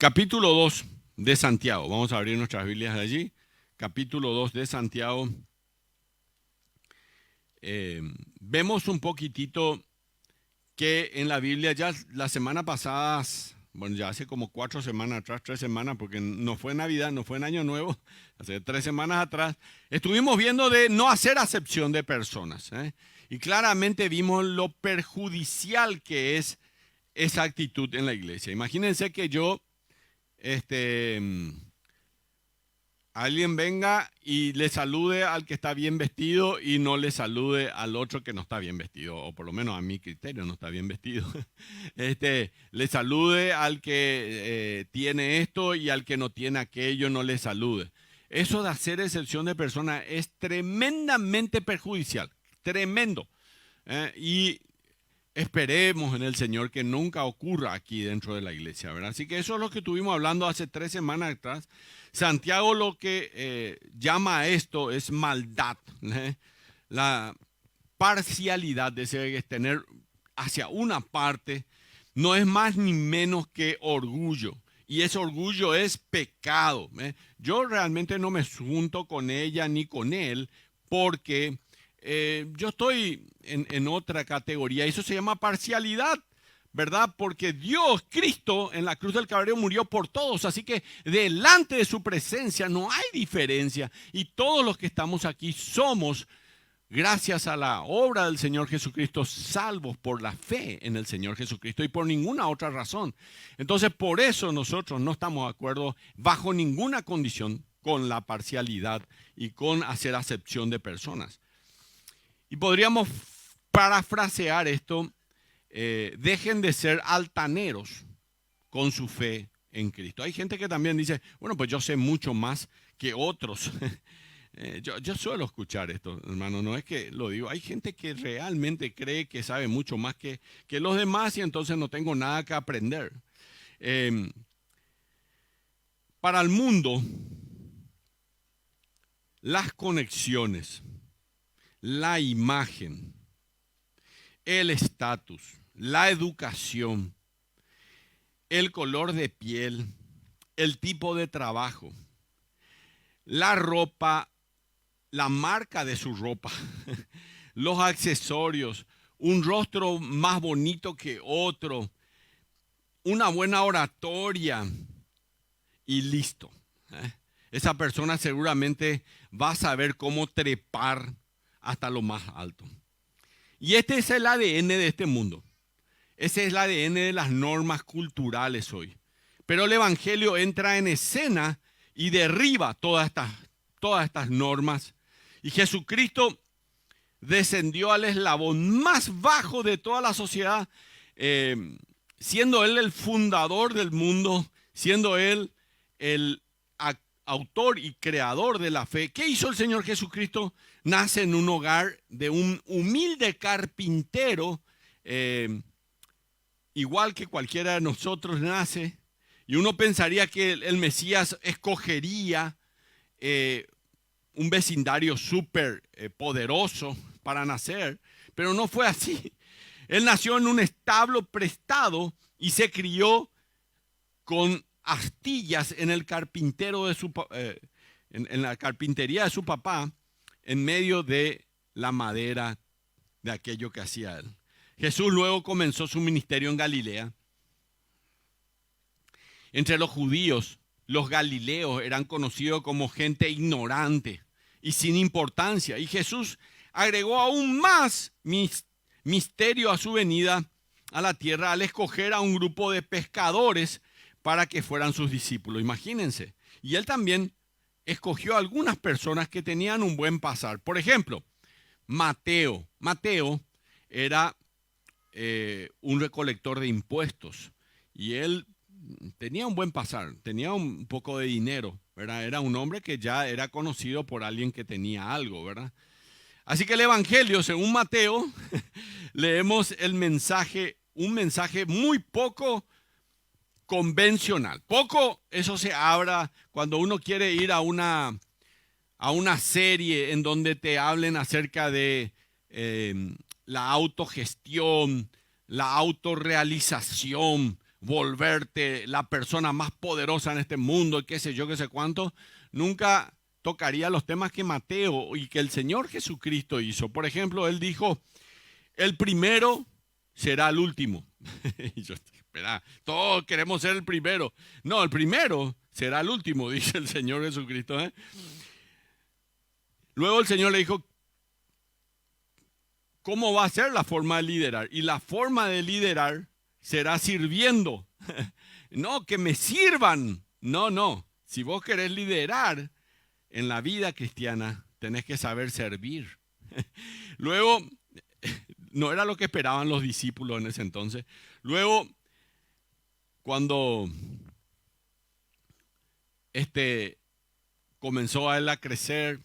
Capítulo 2 de Santiago. Vamos a abrir nuestras Biblias de allí. Capítulo 2 de Santiago. Vemos un poquitito que en la Biblia ya la semana pasada, bueno, ya hace como 4 semanas atrás, 3 semanas, porque no fue Navidad, no fue en Año Nuevo, hace 3 semanas atrás, estuvimos viendo de no hacer acepción de personas. Y claramente vimos lo perjudicial que es esa actitud en la iglesia. Imagínense que alguien venga y le salude al que está bien vestido y no le salude al otro que no está bien vestido, o por lo menos a mi criterio no está bien vestido. Le salude al que tiene esto y al que no tiene aquello, no le salude. Eso de hacer excepción de personas es tremendamente perjudicial, tremendo. Y esperemos en el Señor que nunca ocurra aquí dentro de la iglesia, ¿verdad? Así que eso es lo que estuvimos hablando hace 3 semanas atrás. Santiago lo que llama a esto es maldad, la parcialidad de tener hacia una parte no es más ni menos que orgullo. Y ese orgullo es pecado. Yo realmente no me junto con ella ni con él porque yo estoy en otra categoría. Eso se llama parcialidad, ¿verdad? Porque Dios, Cristo, en la cruz del Calvario murió por todos. Así que delante de su presencia no hay diferencia. Y todos los que estamos aquí somos, gracias a la obra del Señor Jesucristo, salvos por la fe en el Señor Jesucristo y por ninguna otra razón. Entonces, por eso nosotros no estamos de acuerdo bajo ninguna condición con la parcialidad y con hacer acepción de personas. Y podríamos parafrasear esto, dejen de ser altaneros con su fe en Cristo. Hay gente que también dice, bueno, pues yo sé mucho más que otros. Yo suelo escuchar esto, hermano, no es que lo digo. Hay gente que realmente cree que sabe mucho más que los demás y entonces no tengo nada que aprender. Para el mundo, las conexiones, la imagen, el estatus, la educación, el color de piel, el tipo de trabajo, la ropa, la marca de su ropa, los accesorios, un rostro más bonito que otro, una buena oratoria y listo. Esa persona seguramente va a saber cómo trepar hasta lo más alto. Y este es el ADN de este mundo. Ese es el ADN de las normas culturales hoy. Pero el Evangelio entra en escena y derriba todas estas normas. Y Jesucristo descendió al eslabón más bajo de toda la sociedad, siendo Él el fundador del mundo, siendo Él el autor y creador de la fe. ¿Qué hizo el Señor Jesucristo? Nace en un hogar de un humilde carpintero, igual que cualquiera de nosotros nace. Y uno pensaría que el Mesías escogería un vecindario súper poderoso para nacer, pero no fue así. Él nació en un establo prestado y se crió con astillas en el carpintero en la carpintería de su papá, en medio de la madera de aquello que hacía él. Jesús luego comenzó su ministerio en Galilea. Entre los judíos, los galileos eran conocidos como gente ignorante y sin importancia. Y Jesús agregó aún más misterio a su venida a la tierra al escoger a un grupo de pescadores para que fueran sus discípulos. Imagínense. Y él también escogió a algunas personas que tenían un buen pasar. Por ejemplo, Mateo. Mateo era un recolector de impuestos y él tenía un buen pasar, tenía un poco de dinero, ¿verdad? Era un hombre que ya era conocido por alguien que tenía algo, ¿verdad? Así que el Evangelio, según Mateo, leemos un mensaje muy poco convencional. Poco, eso se habla cuando uno quiere ir a una serie en donde te hablen acerca de la autogestión, la autorrealización, volverte la persona más poderosa en este mundo, y qué sé yo, qué sé cuánto, nunca tocaría los temas que Mateo y que el Señor Jesucristo hizo. Por ejemplo, Él dijo, el primero será el último. Y yo, espera, todos queremos ser el primero. No, el primero será el último, dice el Señor Jesucristo. Luego el Señor le dijo, ¿cómo va a ser la forma de liderar? Y la forma de liderar será sirviendo. No, que me sirvan. No, no. Si vos querés liderar en la vida cristiana, tenés que saber servir. Luego, no era lo que esperaban los discípulos en ese entonces. Luego, cuando comenzó a él a crecer,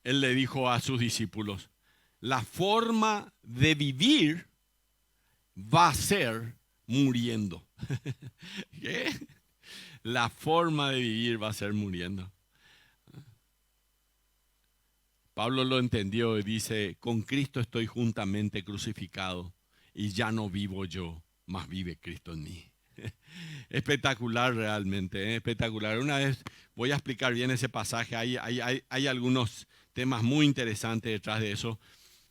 él le dijo a sus discípulos, la forma de vivir va a ser muriendo. ¿Qué? La forma de vivir va a ser muriendo. Pablo lo entendió y dice, con Cristo estoy juntamente crucificado y ya no vivo yo, mas vive Cristo en mí. Espectacular realmente, espectacular. Una vez voy a explicar bien ese pasaje, hay algunos temas muy interesantes detrás de eso.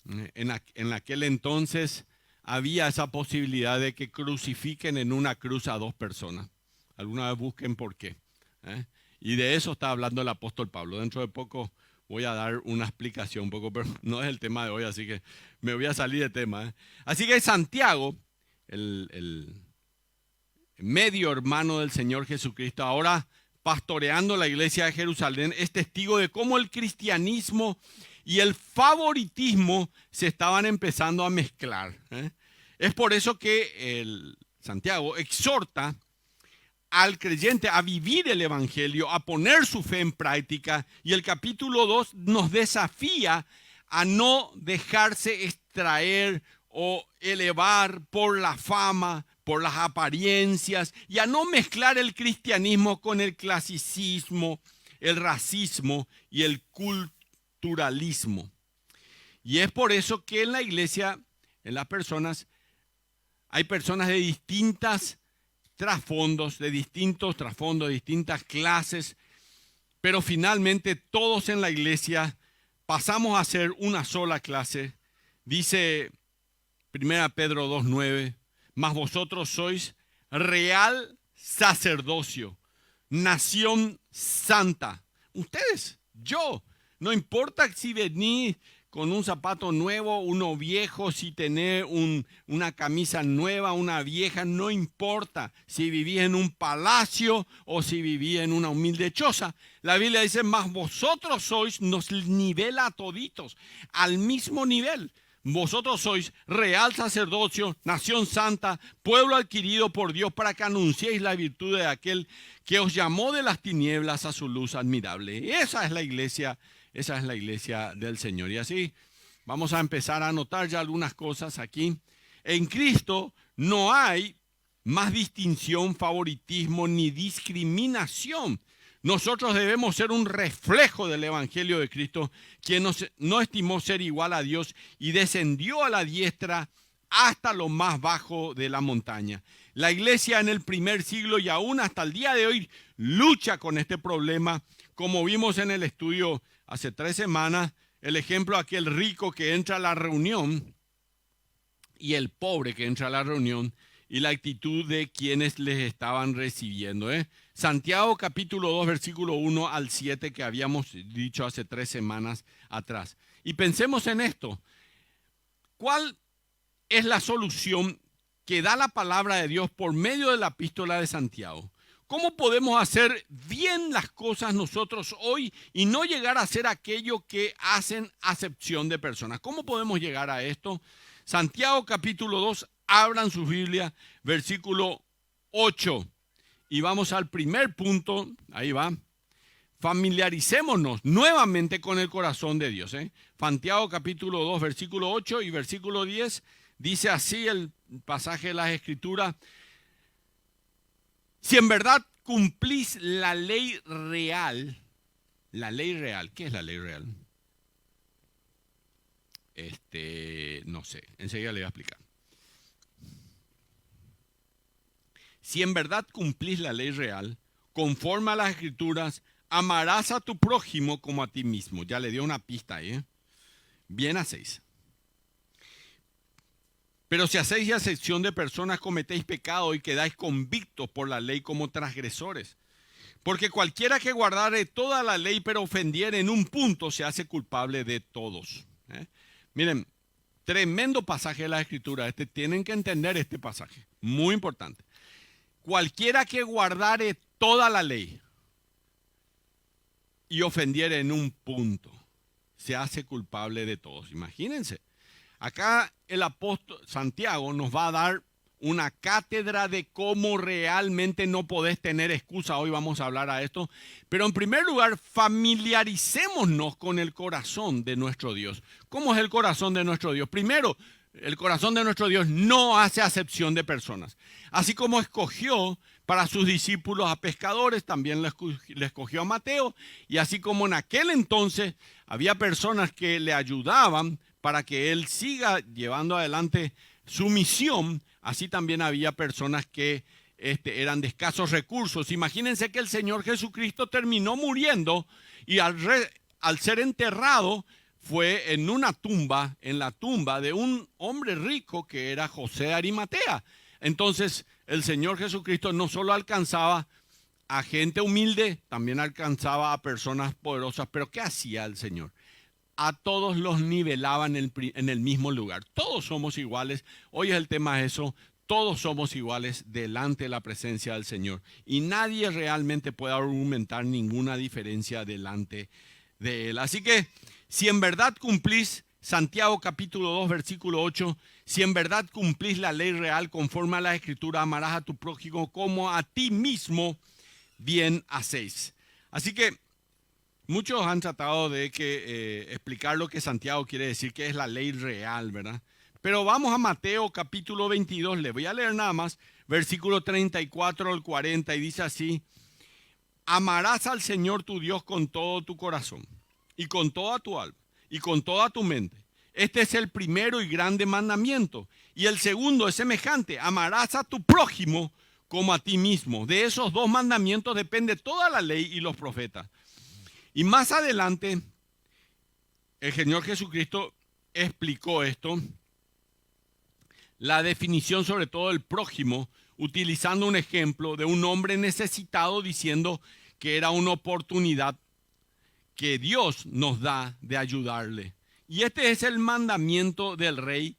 En aquel entonces había esa posibilidad de que crucifiquen en una cruz a dos personas. Alguna vez busquen por qué. Y de eso está hablando el apóstol Pablo. Dentro de poco voy a dar una explicación un poco, pero no es el tema de hoy, así que me voy a salir de tema. Así que Santiago, el medio hermano del Señor Jesucristo, ahora pastoreando la iglesia de Jerusalén, es testigo de cómo el cristianismo y el favoritismo se estaban empezando a mezclar. Es por eso que Santiago exhorta al creyente a vivir el evangelio, a poner su fe en práctica, y el capítulo 2 nos desafía a no dejarse extraer o elevar por la fama, por las apariencias, y a no mezclar el cristianismo con el clasicismo, el racismo y el culturalismo. Y es por eso que en la iglesia, en las personas, hay personas de distintos trasfondos, de distintas clases, pero finalmente todos en la iglesia pasamos a ser una sola clase. Dice 1 Pedro 2:9, mas vosotros sois real sacerdocio, nación santa. Ustedes, yo, no importa si venís con un zapato nuevo, uno viejo, si tenés una camisa nueva, una vieja, no importa si vivís en un palacio o si vivís en una humilde choza. La Biblia dice, mas vosotros sois, nos nivela a toditos, al mismo nivel. Vosotros sois real sacerdocio, nación santa, pueblo adquirido por Dios para que anunciéis la virtud de aquel que os llamó de las tinieblas a su luz admirable. Esa es la iglesia del Señor. Y así vamos a empezar a anotar ya algunas cosas aquí. En Cristo no hay más distinción, favoritismo ni discriminación. Nosotros debemos ser un reflejo del Evangelio de Cristo, quien no estimó ser igual a Dios y descendió a la diestra hasta lo más bajo de la montaña. La iglesia en el primer siglo y aún hasta el día de hoy lucha con este problema, como vimos en el estudio hace 3 semanas, el ejemplo de aquel rico que entra a la reunión y el pobre que entra a la reunión y la actitud de quienes les estaban recibiendo. Santiago capítulo 2, versículo 1 al 7 que habíamos dicho hace 3 semanas atrás. Y pensemos en esto. ¿Cuál es la solución que da la palabra de Dios por medio de la epístola de Santiago? ¿Cómo podemos hacer bien las cosas nosotros hoy y no llegar a ser aquello que hacen acepción de personas? ¿Cómo podemos llegar a esto? Santiago capítulo 2, abran su Biblia, versículo 8. Y vamos al primer punto, ahí va. Familiaricémonos nuevamente con el corazón de Dios. Santiago capítulo 2, versículo 8 y versículo 10, dice así el pasaje de las Escrituras. Si en verdad cumplís la ley real, ¿qué es la ley real? No sé, enseguida le voy a explicar. si en verdad cumplís la ley real, conforme a las Escrituras, amarás a tu prójimo como a ti mismo. Ya le dio una pista ahí, ¿eh? Bien hacéis. Pero si hacéis acepción de personas, cometéis pecado y quedáis convictos por la ley como transgresores. Porque cualquiera que guardare toda la ley pero ofendiere en un punto se hace culpable de todos. Miren, tremendo pasaje de la Escritura. Tienen que entender este pasaje. Muy importante. Cualquiera que guardare toda la ley y ofendiere en un punto se hace culpable de todos. Imagínense. Acá el apóstol Santiago nos va a dar una cátedra de cómo realmente no podés tener excusa. Hoy vamos a hablar a esto. Pero en primer lugar, familiaricémonos con el corazón de nuestro Dios. ¿Cómo es el corazón de nuestro Dios? Primero, el corazón de nuestro Dios no hace acepción de personas. Así como escogió para sus discípulos a pescadores, también le escogió a Mateo. Y así como en aquel entonces había personas que le ayudaban para que él siga llevando adelante su misión, así también había personas que eran de escasos recursos. Imagínense que el Señor Jesucristo terminó muriendo y al ser enterrado fue en una tumba, en la tumba de un hombre rico que era José de Arimatea. Entonces el Señor Jesucristo no solo alcanzaba a gente humilde, también alcanzaba a personas poderosas. Pero ¿qué hacía el Señor? A todos los nivelaba en el mismo lugar. Todos somos iguales. Hoy el tema es eso. Todos somos iguales delante de la presencia del Señor. Y nadie realmente puede argumentar ninguna diferencia delante de Él. Así que si en verdad cumplís, Santiago capítulo 2 versículo 8, si en verdad cumplís la ley real conforme a la Escritura, amarás a tu prójimo como a ti mismo, bien hacéis. Así que muchos han tratado de explicar lo que Santiago quiere decir, que es la ley real, ¿verdad? Pero vamos a Mateo capítulo 22, le voy a leer nada más, versículo 34 al 40, y dice así: amarás al Señor tu Dios con todo tu corazón, y con toda tu alma, y con toda tu mente. Este es el primero y grande mandamiento. Y el segundo es semejante: amarás a tu prójimo como a ti mismo. De esos dos mandamientos depende toda la ley y los profetas. Y más adelante, el Señor Jesucristo explicó esto, la definición sobre todo del prójimo, utilizando un ejemplo de un hombre necesitado, diciendo que era una oportunidad que Dios nos da de ayudarle. Y este es el mandamiento del Rey,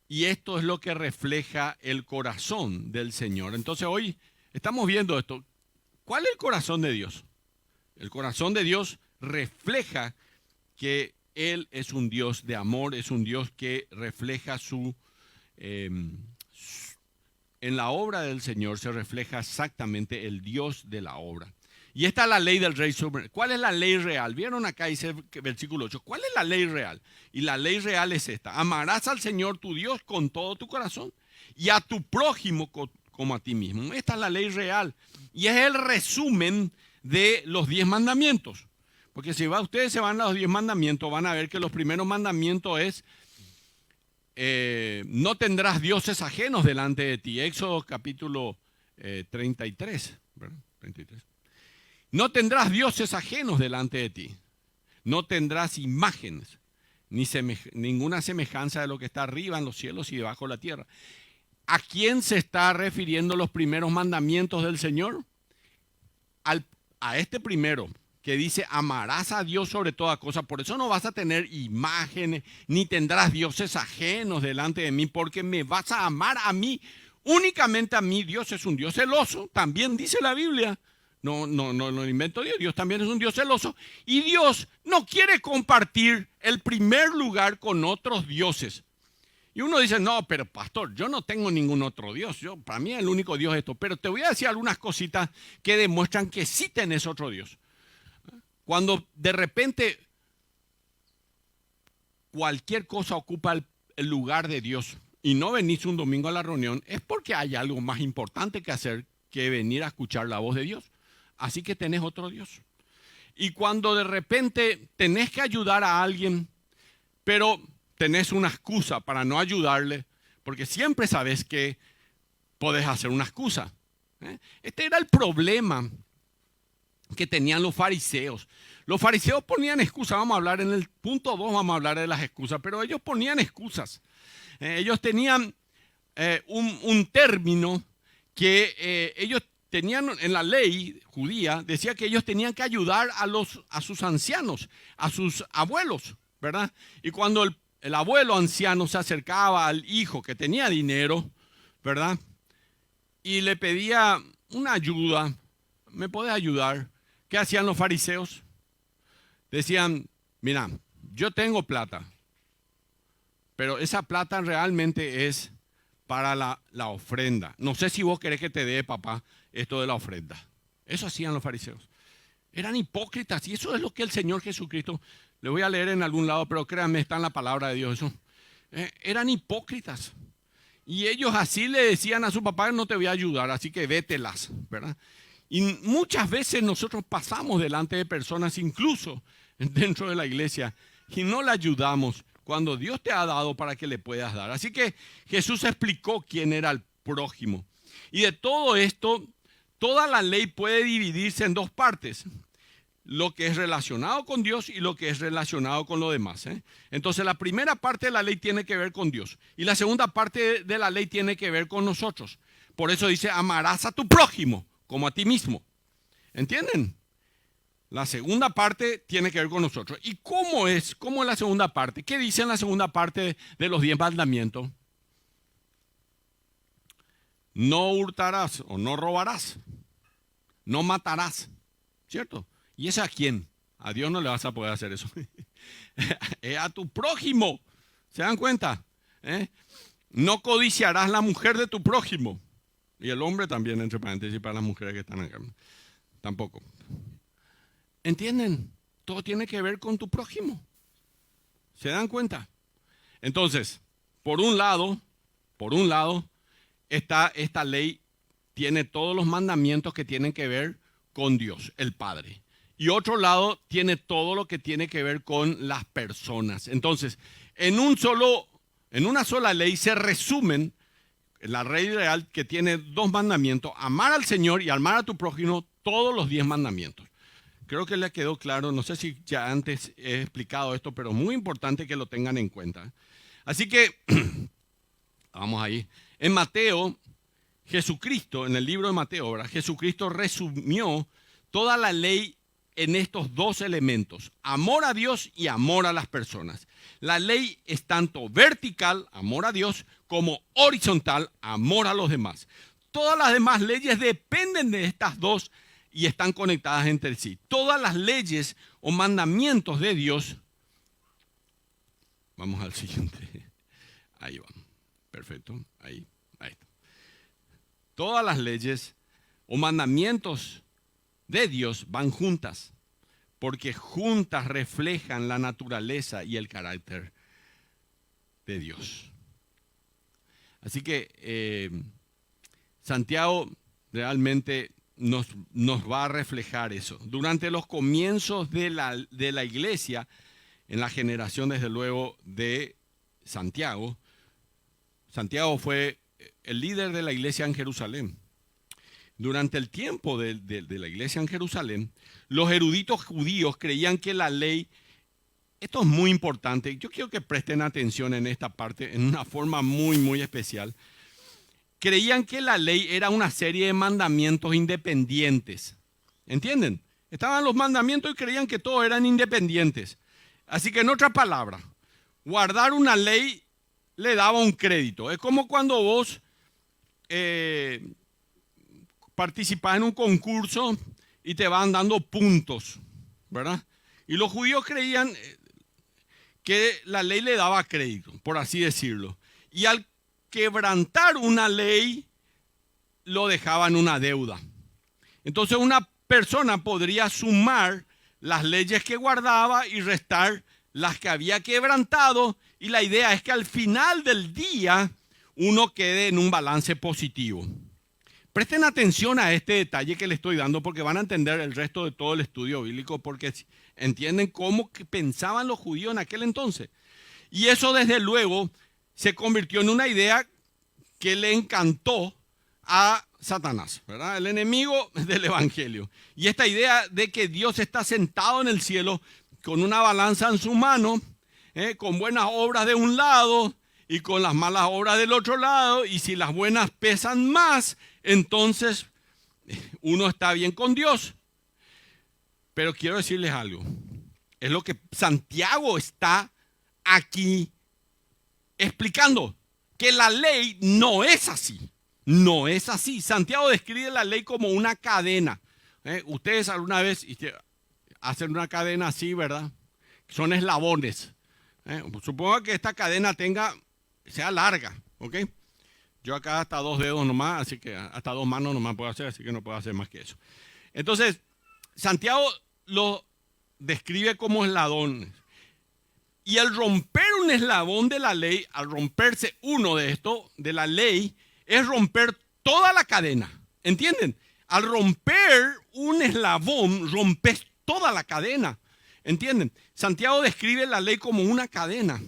y esto es lo que refleja el corazón del Señor. Entonces hoy estamos viendo esto. ¿Cuál es el corazón de Dios? El corazón de Dios refleja que Él es un Dios de amor, es un Dios que refleja en la obra del Señor se refleja exactamente el Dios de la obra. Y esta es la ley del Rey soberano. ¿Cuál es la ley real? Vieron acá, dice versículo 8. ¿Cuál es la ley real? Y la ley real es esta: amarás al Señor tu Dios con todo tu corazón y a tu prójimo como a ti mismo. Esta es la ley real. Y es el resumen de los 10 mandamientos. Porque si ustedes se van a los 10 mandamientos, van a ver que los primeros mandamientos es no tendrás dioses ajenos delante de ti. Éxodo capítulo 33, ¿verdad? 33. No tendrás dioses ajenos delante de ti. No tendrás imágenes, ninguna semejanza de lo que está arriba en los cielos y debajo de la tierra. ¿A quién se está refiriendo los primeros mandamientos del Señor? A este primero, que dice: amarás a Dios sobre toda cosa. Por eso no vas a tener imágenes, ni tendrás dioses ajenos delante de mí, porque me vas a amar a mí, únicamente a mí. Dios es un Dios celoso, también dice la Biblia. No lo invento yo. Dios también es un Dios celoso. Y Dios no quiere compartir el primer lugar con otros dioses. Y uno dice: no, pero pastor, yo no tengo ningún otro Dios. Para mí el único Dios es esto. Pero te voy a decir algunas cositas que demuestran que sí tenés otro Dios. Cuando de repente cualquier cosa ocupa el lugar de Dios y no venís un domingo a la reunión, es porque hay algo más importante que hacer que venir a escuchar la voz de Dios. Así que tenés otro Dios. Y cuando de repente tenés que ayudar a alguien, pero tenés una excusa para no ayudarle, porque siempre sabes que podés hacer una excusa. Este era el problema que tenían los fariseos. Los fariseos ponían excusas. Vamos a hablar en el punto 2, vamos a hablar de las excusas, pero ellos ponían excusas. Ellos tenían un término que ellos tenían en la ley judía, decía que ellos tenían que ayudar a sus ancianos, a sus abuelos, ¿verdad? Y cuando el abuelo anciano se acercaba al hijo que tenía dinero, ¿verdad? Y le pedía una ayuda, ¿me podés ayudar? ¿Qué hacían los fariseos? Decían, mira, yo tengo plata, pero esa plata realmente es para la ofrenda. No sé si vos querés que te dé, papá, esto de la ofrenda. Eso hacían los fariseos. Eran hipócritas y eso es lo que el Señor Jesucristo, le voy a leer en algún lado, pero créanme, está en la palabra de Dios eso. Eran hipócritas. Y ellos así le decían a su papá, no te voy a ayudar, así que vételas, ¿verdad? Y muchas veces nosotros pasamos delante de personas, incluso dentro de la iglesia, y no le ayudamos cuando Dios te ha dado para que le puedas dar. Así que Jesús explicó quién era el prójimo. Y de todo esto, toda la ley puede dividirse en dos partes. Lo que es relacionado con Dios y lo que es relacionado con lo demás. Entonces la primera parte de la ley tiene que ver con Dios y la segunda parte de la ley tiene que ver con nosotros. Por eso dice, amarás a tu prójimo como a ti mismo. ¿Entienden? La segunda parte tiene que ver con nosotros. ¿Y cómo es la segunda parte? ¿Qué dice en la segunda parte de los 10 mandamientos? No hurtarás o no robarás, no matarás, ¿cierto? ¿Y es a quién? A Dios no le vas a poder hacer eso. Es a tu prójimo. ¿Se dan cuenta? No codiciarás la mujer de tu prójimo. Y el hombre también, entre paréntesis, para las mujeres que están acá. Tampoco. ¿Entienden? Todo tiene que ver con tu prójimo. ¿Se dan cuenta? Entonces, por un lado, esta ley tiene todos los mandamientos que tienen que ver con Dios, el Padre. Y otro lado tiene todo lo que tiene que ver con las personas. Entonces, en una sola ley se resumen la ley real que tiene 2 mandamientos, amar al Señor y amar a tu prójimo, todos los 10 mandamientos. Creo que les quedó claro, no sé si ya antes he explicado esto, pero muy importante que lo tengan en cuenta. Así que, vamos ahí. En Mateo, Jesucristo, en el libro de Mateo, ¿verdad? Jesucristo resumió toda la ley en estos 2 elementos, amor a Dios y amor a las personas. La ley es tanto vertical, amor a Dios, como horizontal, amor a los demás. Todas las demás leyes dependen de estas 2 y están conectadas entre sí. Todas las leyes o mandamientos de Dios, vamos al siguiente, ahí va, perfecto, ahí está. Todas las leyes o mandamientos de Dios van juntas, porque juntas reflejan la naturaleza y el carácter de Dios. Así que Santiago realmente nos va a reflejar eso. Durante los comienzos de la iglesia, en la generación desde luego de Santiago, Santiago fue el líder de la iglesia en Jerusalén. Durante el tiempo de la iglesia en Jerusalén, los eruditos judíos creían que la ley, esto es muy importante, yo quiero que presten atención en esta parte en una forma muy, muy especial. Creían que la ley era una serie de mandamientos independientes. ¿Entienden? Estaban los mandamientos y creían que todos eran independientes. Así que en otras palabras, guardar una ley le daba un crédito. Es como cuando vos participás en un concurso y te van dando puntos, ¿verdad? Y los judíos creían que la ley le daba crédito, por así decirlo. Y al quebrantar una ley, lo dejaba en una deuda. Entonces una persona podría sumar las leyes que guardaba y restar las que había quebrantado, y la idea es que al final del día uno quede en un balance positivo. Presten atención a este detalle que les estoy dando porque van a entender el resto de todo el estudio bíblico, porque entienden cómo pensaban los judíos en aquel entonces. Y eso desde luego se convirtió en una idea que le encantó a Satanás, ¿verdad? El enemigo del evangelio. Y esta idea de que Dios está sentado en el cielo con una balanza en su mano, con buenas obras de un lado y con las malas obras del otro lado, y si las buenas pesan más, entonces uno está bien con Dios. Pero quiero decirles algo, es lo que Santiago está aquí explicando, que la ley no es así. No es así. Santiago describe la ley como una cadena. Ustedes alguna vez hacen una cadena así, ¿verdad? Son eslabones. Supongo que esta cadena sea larga, ¿ok? Yo acá hasta 2 dedos nomás, así que hasta 2 manos nomás puedo hacer, así que no puedo hacer más que eso. Entonces, Santiago lo describe como eslabones. Y al romper un eslabón de la ley, al romperse uno de estos, de la ley, es romper toda la cadena. ¿Entienden? Al romper un eslabón, rompes toda la cadena. ¿Entienden? Santiago describe la ley como una cadena.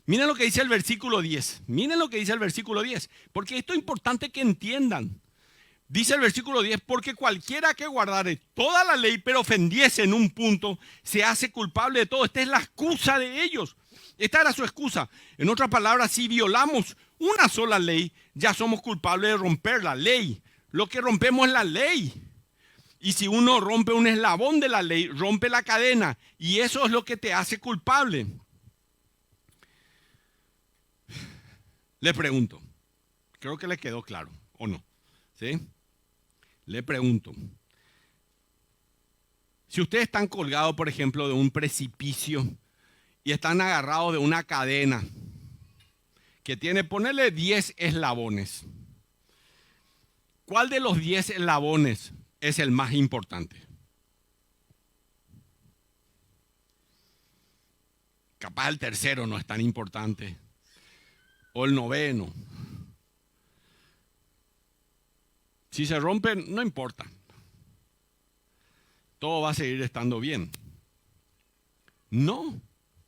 Miren lo que dice el versículo 10. Miren lo que dice el versículo 10. Porque esto es importante que entiendan. Dice el versículo 10, porque cualquiera que guardare toda la ley, pero ofendiese en un punto, se hace culpable de todo. Esta es la excusa de ellos. Esta era su excusa. En otras palabras, si violamos una sola ley, ya somos culpables de romper la ley. Lo que rompemos es la ley. Y si uno rompe un eslabón de la ley, rompe la cadena. Y eso es lo que te hace culpable. Le pregunto, creo que le quedó claro, ¿o no? ¿Sí? Le pregunto, si ustedes están colgados, por ejemplo, de un precipicio y están agarrados de una cadena que tiene, ponerle 10 eslabones, ¿cuál de los 10 eslabones es el más importante? Capaz el tercero no es tan importante, o el noveno. Si se rompen, no importa. Todo va a seguir estando bien. No,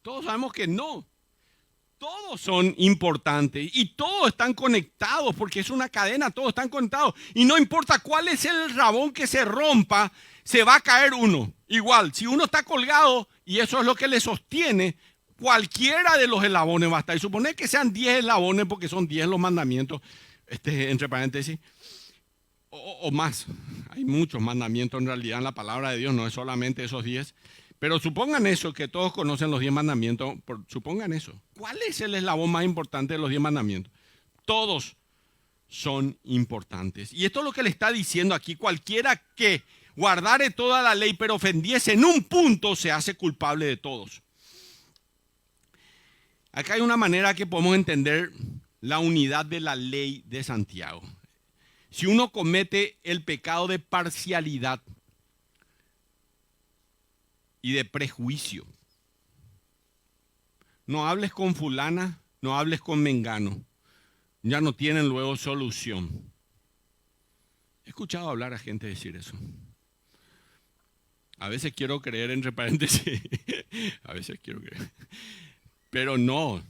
todos sabemos que no. Todos son importantes y todos están conectados porque es una cadena, todos están conectados. Y no importa cuál es el eslabón que se rompa, se va a caer uno. Igual, si uno está colgado y eso es lo que le sostiene, cualquiera de los eslabones va a estar. Y suponer que sean 10 eslabones porque son 10 los mandamientos, entre paréntesis. O más, hay muchos mandamientos en realidad en la palabra de Dios, no es solamente esos 10, pero supongan eso, que todos conocen los 10 mandamientos, supongan eso. ¿Cuál es el eslabón más importante de los 10 mandamientos? Todos son importantes. Y esto es lo que le está diciendo aquí, cualquiera que guardare toda la ley pero ofendiese en un punto se hace culpable de todos. Acá hay una manera que podemos entender la unidad de la ley de Santiago. Si uno comete el pecado de parcialidad y de prejuicio, no hables con fulana, no hables con mengano, ya no tienen luego solución. He escuchado hablar a gente decir eso. A veces quiero creer, entre paréntesis, a veces quiero creer, pero no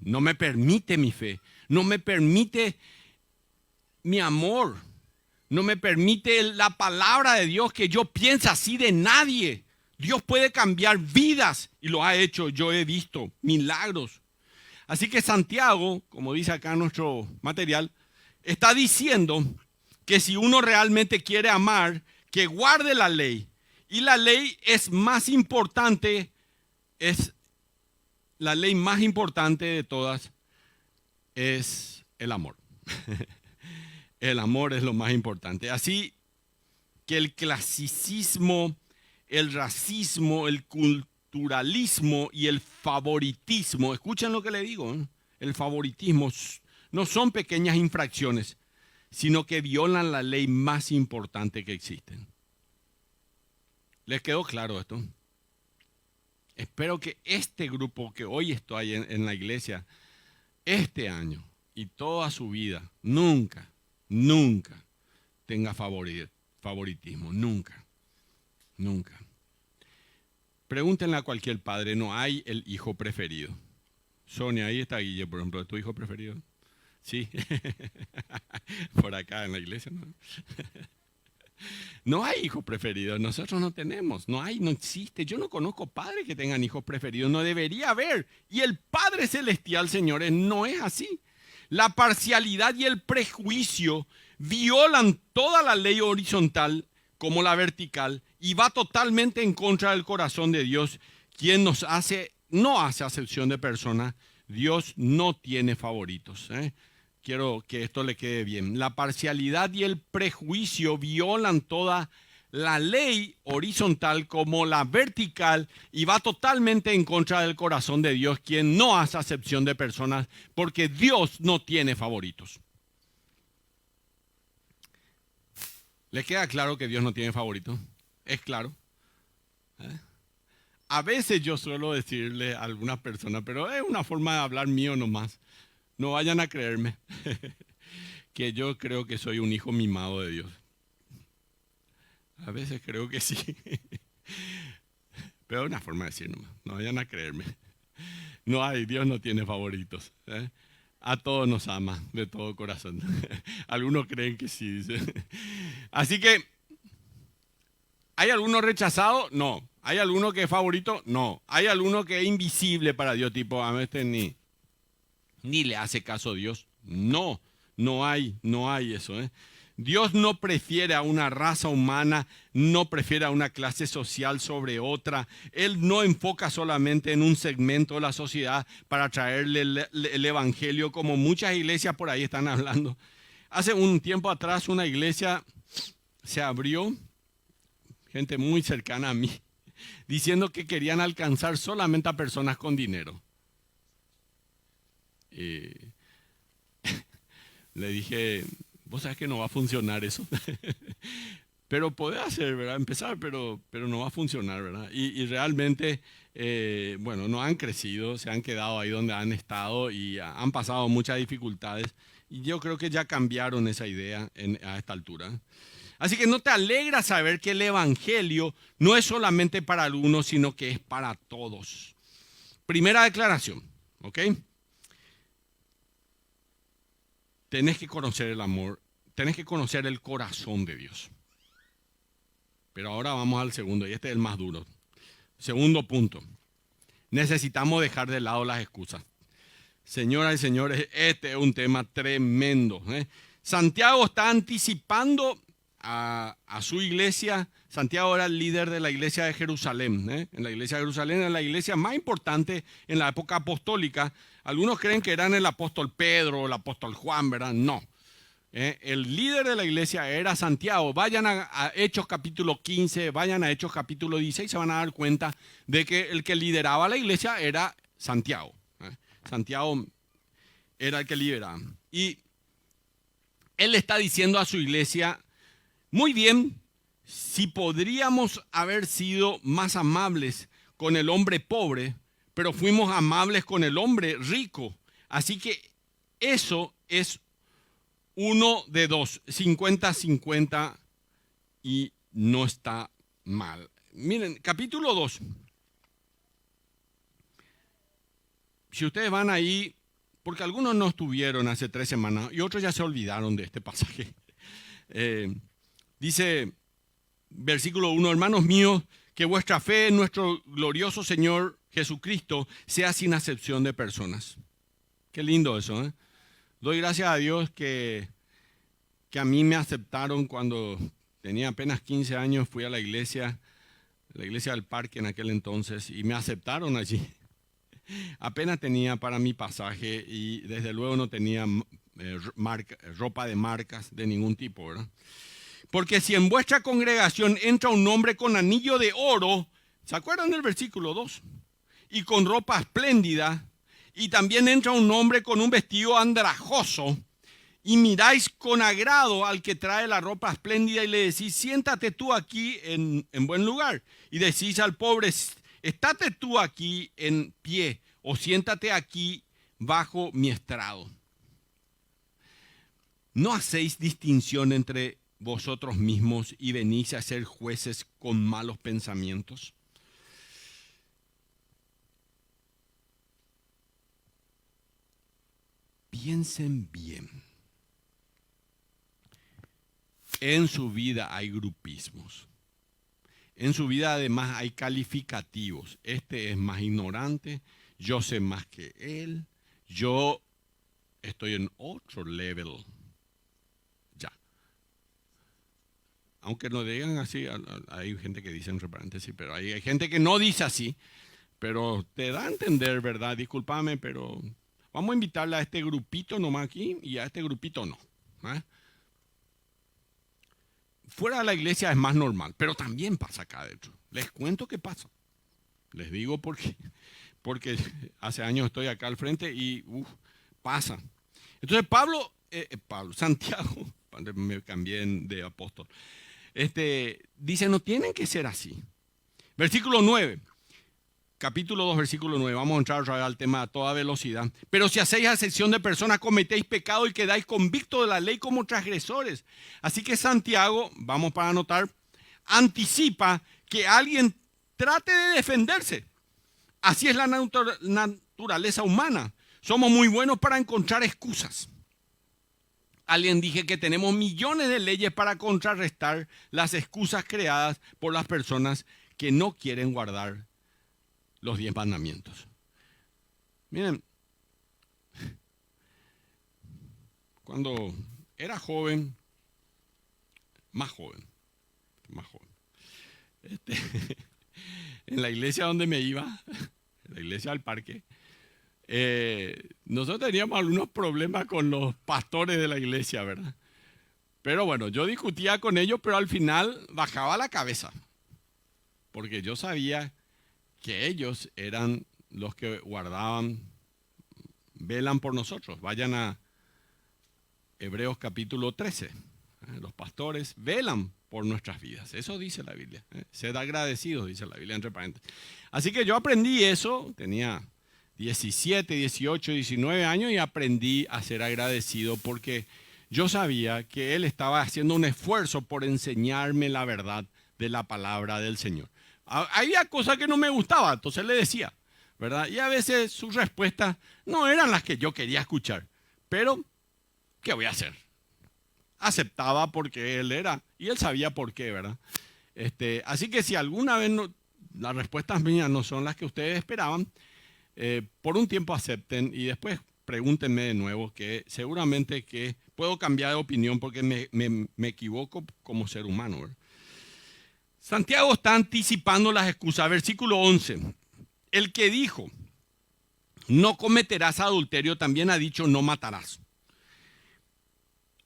me permite mi fe, no me permite mi amor, no me permite la palabra de Dios que yo piense así de nadie. Dios puede cambiar vidas y lo ha hecho, yo he visto milagros. Así que Santiago, como dice acá nuestro material, está diciendo que si uno realmente quiere amar, que guarde la ley. Y la ley es más importante, es la ley más importante de todas, es el amor. El amor es lo más importante. Así que el clasicismo, el racismo, el culturalismo y el favoritismo, escuchen lo que le digo, el favoritismo no son pequeñas infracciones, sino que violan la ley más importante que existen. ¿Les quedó claro esto? Espero que este grupo que hoy estoy en la iglesia, este año y toda su vida, nunca tenga favoritismo, nunca. Pregúntenle a cualquier padre, no hay el hijo preferido. Sonia, ahí está Guille, por ejemplo, ¿es tu hijo preferido? Sí, por acá en la iglesia, ¿no? No hay hijos preferidos, nosotros no tenemos, no hay, no existe. Yo no conozco padres que tengan hijos preferidos, no debería haber. Y el Padre Celestial, señores, no es así. La parcialidad y el prejuicio violan toda la ley horizontal como la vertical y va totalmente en contra del corazón de Dios, quien no hace acepción de personas. Dios no tiene favoritos. Quiero que esto le quede bien. La parcialidad y el prejuicio violan toda la ley horizontal como la vertical y va totalmente en contra del corazón de Dios, quien no hace acepción de personas, porque Dios no tiene favoritos. ¿Le queda claro que Dios no tiene favoritos? ¿Es claro? A veces yo suelo decirle a algunas personas, pero es una forma de hablar mío nomás. No vayan a creerme que yo creo que soy un hijo mimado de Dios. A veces creo que sí. Pero es una forma de decir nomás. No vayan a creerme. No hay, Dios no tiene favoritos. A todos nos ama de todo corazón. Algunos creen que sí. Así que, ¿hay alguno rechazado? No. ¿Hay alguno que es favorito? No. ¿Hay alguno que es invisible para Dios? Tipo, a veces ni le hace caso a Dios. No, no hay eso. Dios no prefiere a una raza humana, no prefiere a una clase social sobre otra. Él no enfoca solamente en un segmento de la sociedad para traerle el evangelio, como muchas iglesias por ahí están hablando. Hace un tiempo atrás una iglesia se abrió, gente muy cercana a mí, diciendo que querían alcanzar solamente a personas con dinero. Le dije, vos sabés que no va a funcionar eso. Pero puede hacer, ¿verdad? Empezar, pero no va a funcionar, ¿verdad? Y realmente, bueno, no han crecido, se han quedado ahí donde han estado y han pasado muchas dificultades. Y yo creo que ya cambiaron esa idea a esta altura. Así que no te alegra saber que el evangelio no es solamente para algunos, sino que es para todos. Primera declaración, ¿ok? Tenés que conocer el amor, tenés que conocer el corazón de Dios. Pero ahora vamos al segundo, y este es el más duro. Segundo punto, necesitamos dejar de lado las excusas. Señoras y señores, este es un tema tremendo. Santiago está anticipando a su iglesia. Santiago era el líder de la iglesia de Jerusalén. En la iglesia de Jerusalén era la iglesia más importante en la época apostólica. Algunos creen que eran el apóstol Pedro o el apóstol Juan, ¿verdad? No. El líder de la iglesia era Santiago. Vayan a Hechos capítulo 15, vayan a Hechos capítulo 16, se van a dar cuenta de que el que lideraba la iglesia era Santiago. Santiago era el que lideraba. Y él le está diciendo a su iglesia, muy bien, si podríamos haber sido más amables con el hombre pobre, pero fuimos amables con el hombre rico. Así que eso es uno de dos, 50-50, y no está mal. Miren, capítulo 2. Si ustedes van ahí, porque algunos no estuvieron hace 3 semanas y otros ya se olvidaron de este pasaje. Dice, versículo 1, hermanos míos, que vuestra fe en nuestro glorioso Señor Jesucristo sea sin acepción de personas. Qué lindo eso, ¿eh? Doy gracias a Dios que a mí me aceptaron cuando tenía apenas 15 años. Fui a la iglesia del parque en aquel entonces, y me aceptaron allí. Apenas tenía para mi pasaje y desde luego no tenía ropa de marcas de ningún tipo, ¿verdad? Porque si en vuestra congregación entra un hombre con anillo de oro, ¿se acuerdan del versículo 2? Y con ropa espléndida, y también entra un hombre con un vestido andrajoso, y miráis con agrado al que trae la ropa espléndida y le decís, siéntate tú aquí en buen lugar. Y decís al pobre, estate tú aquí en pie, o siéntate aquí bajo mi estrado. ¿No hacéis distinción entre vosotros mismos y venís a ser jueces con malos pensamientos? piensen bien. En su vida hay grupismos. En su vida además hay calificativos. Este es más ignorante, yo sé más que él, yo estoy en otro level. Ya. Aunque no digan así, hay gente que dice entre paréntesis, pero hay gente que no dice así, pero te da a entender, ¿verdad? Discúlpame, pero vamos a invitarle a este grupito nomás aquí y a este grupito no. ¿Eh? Fuera de la iglesia es más normal, pero también pasa acá adentro. Les cuento qué pasa. Les digo porque hace años estoy acá al frente y pasa. Entonces Santiago, me cambié de apóstol, dice, no tienen que ser así. Versículo 9. Capítulo 2, versículo 9. Vamos a entrar al tema a toda velocidad. Pero si hacéis acepción de personas, cometéis pecado y quedáis convictos de la ley como transgresores. Así que Santiago, vamos para anotar, anticipa que alguien trate de defenderse. Así es la naturaleza humana. Somos muy buenos para encontrar excusas. Alguien dije que tenemos millones de leyes para contrarrestar las excusas creadas por las personas que no quieren guardar los 10 mandamientos. Miren, cuando era joven, más joven, en la iglesia donde me iba, en la iglesia del parque, nosotros teníamos algunos problemas con los pastores de la iglesia, ¿verdad? Pero bueno, yo discutía con ellos, pero al final bajaba la cabeza, porque yo sabía que ellos eran los que guardaban, velan por nosotros. Vayan a Hebreos capítulo 13. Los pastores velan por nuestras vidas. Eso dice la Biblia. Sed agradecidos, dice la Biblia entre paréntesis. Así que yo aprendí eso, tenía 17, 18, 19 años y aprendí a ser agradecido porque yo sabía que Él estaba haciendo un esfuerzo por enseñarme la verdad de la palabra del Señor. Había cosas que no me gustaban, entonces le decía, ¿verdad? Y a veces sus respuestas no eran las que yo quería escuchar, pero ¿qué voy a hacer? Aceptaba porque Él era, y Él sabía por qué, ¿verdad? Así que si alguna vez las respuestas mías no son las que ustedes esperaban, por un tiempo acepten y después pregúntenme de nuevo, que seguramente que puedo cambiar de opinión porque me equivoco como ser humano, ¿verdad? Santiago está anticipando las excusas. Versículo 11. El que dijo, no cometerás adulterio, también ha dicho, no matarás.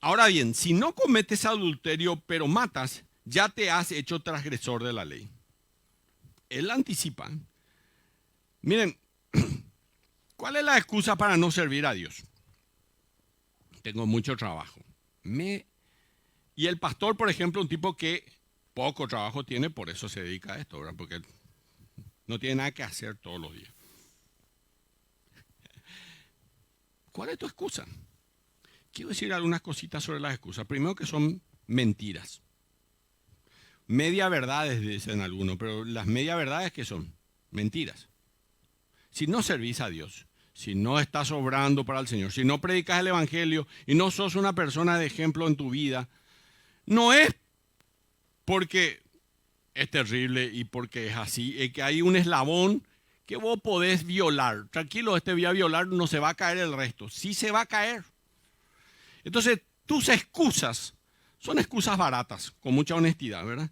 Ahora bien, si no cometes adulterio, pero matas, ya te has hecho transgresor de la ley. Él anticipa. Miren, ¿cuál es la excusa para no servir a Dios? Tengo mucho trabajo. Y el pastor, por ejemplo, un tipo que poco trabajo tiene, por eso se dedica a esto, ¿verdad? Porque no tiene nada que hacer todos los días. ¿Cuál es tu excusa? Quiero decir algunas cositas sobre las excusas. Primero, que son mentiras. Media verdades, dicen algunos, pero las media verdades, ¿qué son? Mentiras. Si no servís a Dios, si no estás obrando para el Señor, si no predicas el Evangelio y no sos una persona de ejemplo en tu vida, no es porque es terrible y porque es así, es que hay un eslabón que vos podés violar. Tranquilo, voy a violar, no se va a caer el resto. Sí se va a caer. Entonces, tus excusas son excusas baratas, con mucha honestidad, ¿verdad?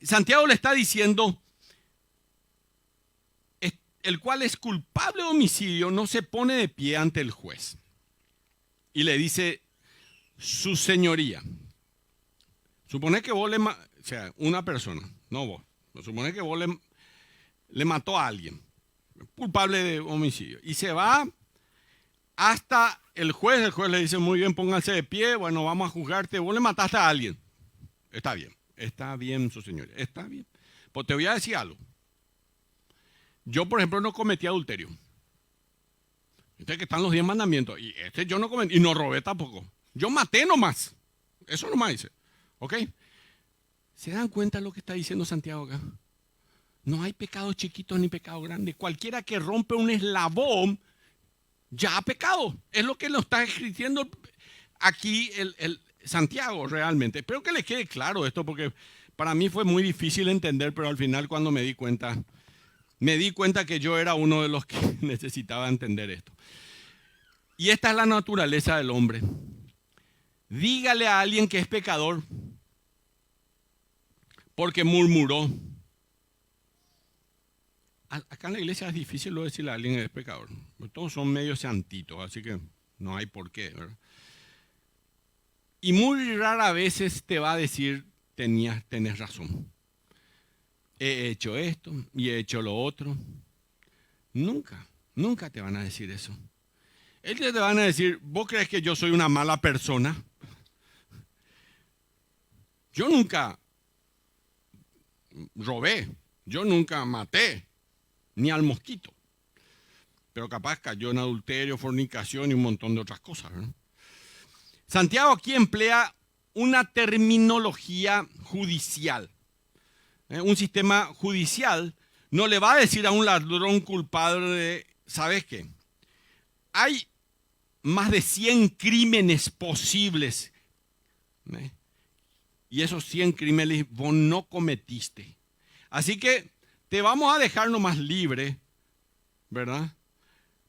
Santiago le está diciendo, el cual es culpable de homicidio, no se pone de pie ante el juez. Y le dice, su señoría. Supone que vos una persona, no vos. Supone que vos le mató a alguien, culpable de homicidio. Y se va hasta el juez le dice, muy bien, pónganse de pie, bueno, vamos a juzgarte, vos le mataste a alguien. Está bien, su señoría, está bien. Pues te voy a decir algo. Yo, por ejemplo, no cometí adulterio. Que están los 10 mandamientos. Y yo no cometí, y no robé tampoco. Yo maté nomás. Eso nomás dice. ¿Ok? ¿Se dan cuenta de lo que está diciendo Santiago acá? No hay pecado chiquito ni pecado grande. Cualquiera que rompe un eslabón ya ha pecado. Es lo que nos está escribiendo aquí el Santiago realmente. Espero que les quede claro esto, porque para mí fue muy difícil entender, pero al final cuando me di cuenta que yo era uno de los que necesitaba entender esto. Y esta es la naturaleza del hombre. Dígale a alguien que es pecador porque murmuró. Acá en la iglesia es difícil decirle a alguien que es pecador. Todos son medio santitos, así que no hay por qué, ¿verdad? Y muy rara veces te va a decir, tenés razón. He hecho esto y he hecho lo otro. Nunca te van a decir eso. Ellos te van a decir, ¿vos crees que yo soy una mala persona? Yo nunca robé, yo nunca maté, ni al mosquito. Pero capaz cayó en adulterio, fornicación y un montón de otras cosas, ¿no? Santiago aquí emplea una terminología judicial. Un sistema judicial no le va a decir a un ladrón culpable, ¿sabes qué? Hay más de 100 crímenes posibles. Y esos 100 crímenes vos no cometiste. Así que te vamos a dejar nomás libre, ¿verdad?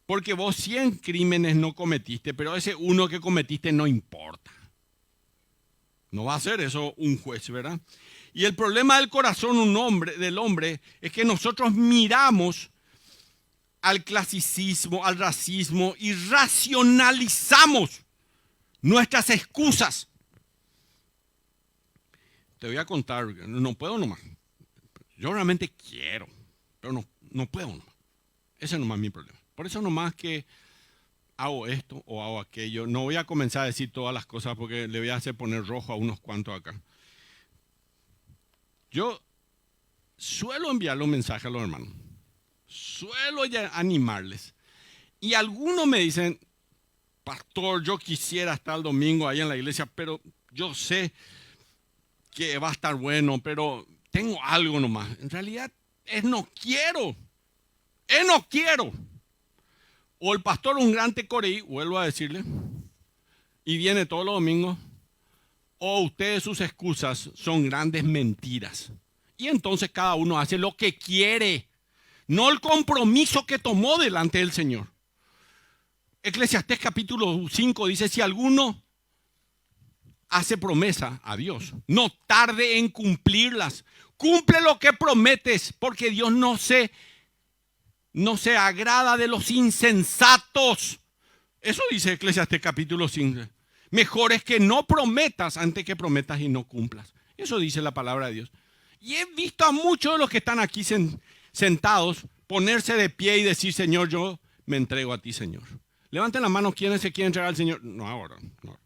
Porque vos 100 crímenes no cometiste, pero ese uno que cometiste no importa. No va a hacer eso un juez, ¿verdad? Y el problema del corazón del hombre es que nosotros miramos al clasicismo, al racismo y racionalizamos nuestras excusas. Te voy a contar, no puedo nomás. Yo realmente quiero, pero no puedo nomás. Ese nomás es mi problema. Por eso nomás que hago esto o hago aquello. No voy a comenzar a decir todas las cosas porque le voy a hacer poner rojo a unos cuantos acá. Yo suelo enviarle un mensaje a los hermanos. Suelo ya animarles. Y algunos me dicen, pastor, yo quisiera estar el domingo ahí en la iglesia, pero yo sé que va a estar bueno, pero tengo algo nomás. En realidad es no quiero. Es no quiero. O el pastor un gran tecorí, vuelvo a decirle, y viene todos los domingos, o ustedes sus excusas son grandes mentiras. Y entonces cada uno hace lo que quiere, no el compromiso que tomó delante del Señor. Eclesiastés capítulo 5 dice, si alguno hace promesa a Dios, no tarde en cumplirlas. Cumple lo que prometes, porque Dios no se agrada de los insensatos. Eso dice Eclesiastés capítulo 5. Mejor es que no prometas antes que prometas y no cumplas. Eso dice la palabra de Dios. Y he visto a muchos de los que están aquí sentados ponerse de pie y decir, Señor, yo me entrego a ti, Señor. Levanten la mano quienes se quieren entregar al Señor. No ahora, no.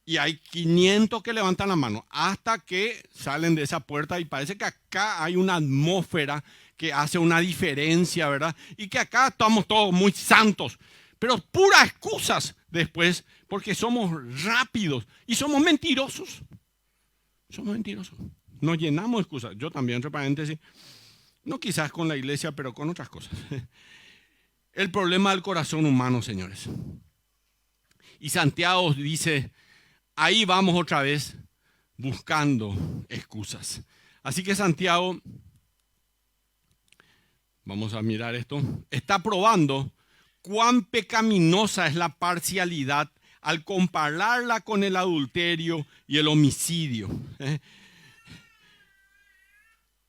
Y hay 500 que levantan la mano hasta que salen de esa puerta y parece que acá hay una atmósfera que hace una diferencia, ¿verdad? Y que acá estamos todos muy santos, pero puras excusas después porque somos rápidos y somos mentirosos. Somos mentirosos. Nos llenamos de excusas. Yo también, entre paréntesis, no quizás con la iglesia, pero con otras cosas. El problema del corazón humano, señores. Y Santiago dice, ahí vamos otra vez buscando excusas. Así que Santiago, vamos a mirar esto, está probando cuán pecaminosa es la parcialidad al compararla con el adulterio y el homicidio.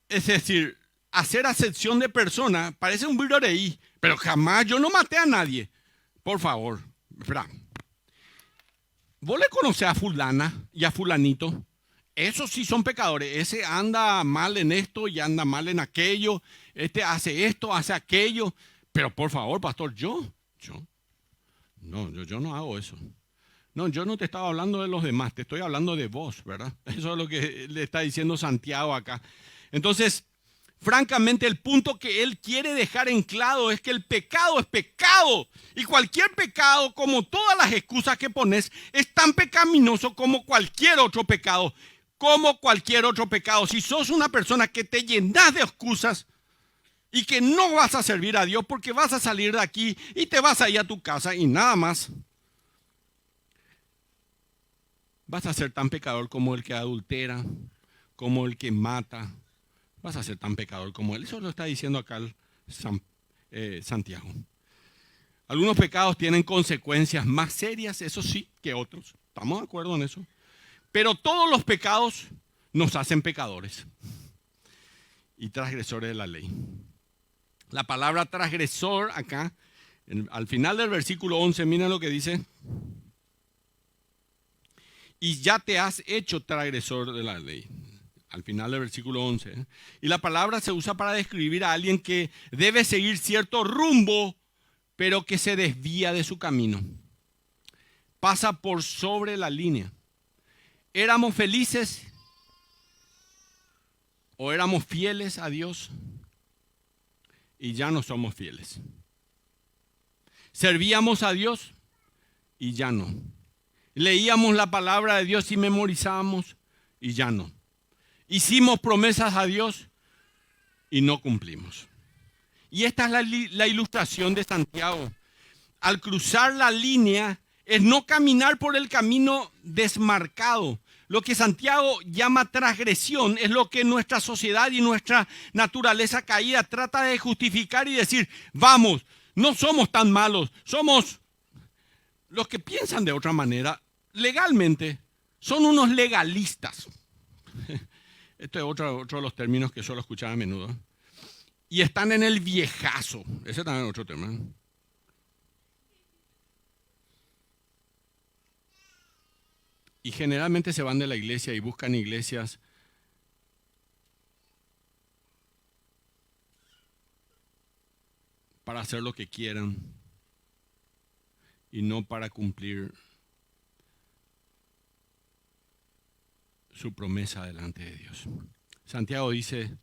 Es decir, hacer acepción de persona parece un virorei, pero jamás yo no maté a nadie. Por favor, espera. ¿Vos le conocés a fulana y a fulanito? Esos sí son pecadores. Ese anda mal en esto y anda mal en aquello. Este hace esto, hace aquello. Pero por favor, pastor, yo no hago eso. No, yo no te estaba hablando de los demás, te estoy hablando de vos, ¿verdad? Eso es lo que le está diciendo Santiago acá. Entonces, francamente, el punto que él quiere dejar en claro es que el pecado es pecado. Y cualquier pecado, como todas las excusas que pones, es tan pecaminoso como cualquier otro pecado. Como cualquier otro pecado. Si sos una persona que te llenas de excusas y que no vas a servir a Dios porque vas a salir de aquí y te vas a ir a tu casa y nada más. Vas a ser tan pecador como el que adultera, como el que mata. Vas a ser tan pecador como él. Eso lo está diciendo acá Santiago. Algunos pecados tienen consecuencias más serias, eso sí, que otros. ¿Estamos de acuerdo en eso? Pero todos los pecados nos hacen pecadores y transgresores de la ley. La palabra transgresor acá, al final del versículo 11, miren lo que dice. Y ya te has hecho transgresor de la ley. Al final del versículo 11. Y la palabra se usa para describir a alguien que debe seguir cierto rumbo, pero que se desvía de su camino. Pasa por sobre la línea. ¿Éramos felices o éramos fieles a Dios? Y ya no somos fieles. ¿Servíamos a Dios? Y ya no. ¿Leíamos la palabra de Dios y memorizábamos? Y ya no. ¿Hicimos promesas a Dios? Y no cumplimos. Y esta es la ilustración de Santiago. Al cruzar la línea es no caminar por el camino desmarcado. Lo que Santiago llama transgresión es lo que nuestra sociedad y nuestra naturaleza caída trata de justificar y decir, vamos, no somos tan malos, somos los que piensan de otra manera. Legalmente, son unos legalistas. Esto es otro de los términos que suelo escuchar a menudo. Y están en el viejazo. Ese también es otro tema. Y generalmente se van de la iglesia y buscan iglesias para hacer lo que quieran y no para cumplir su promesa delante de Dios. Santiago dice,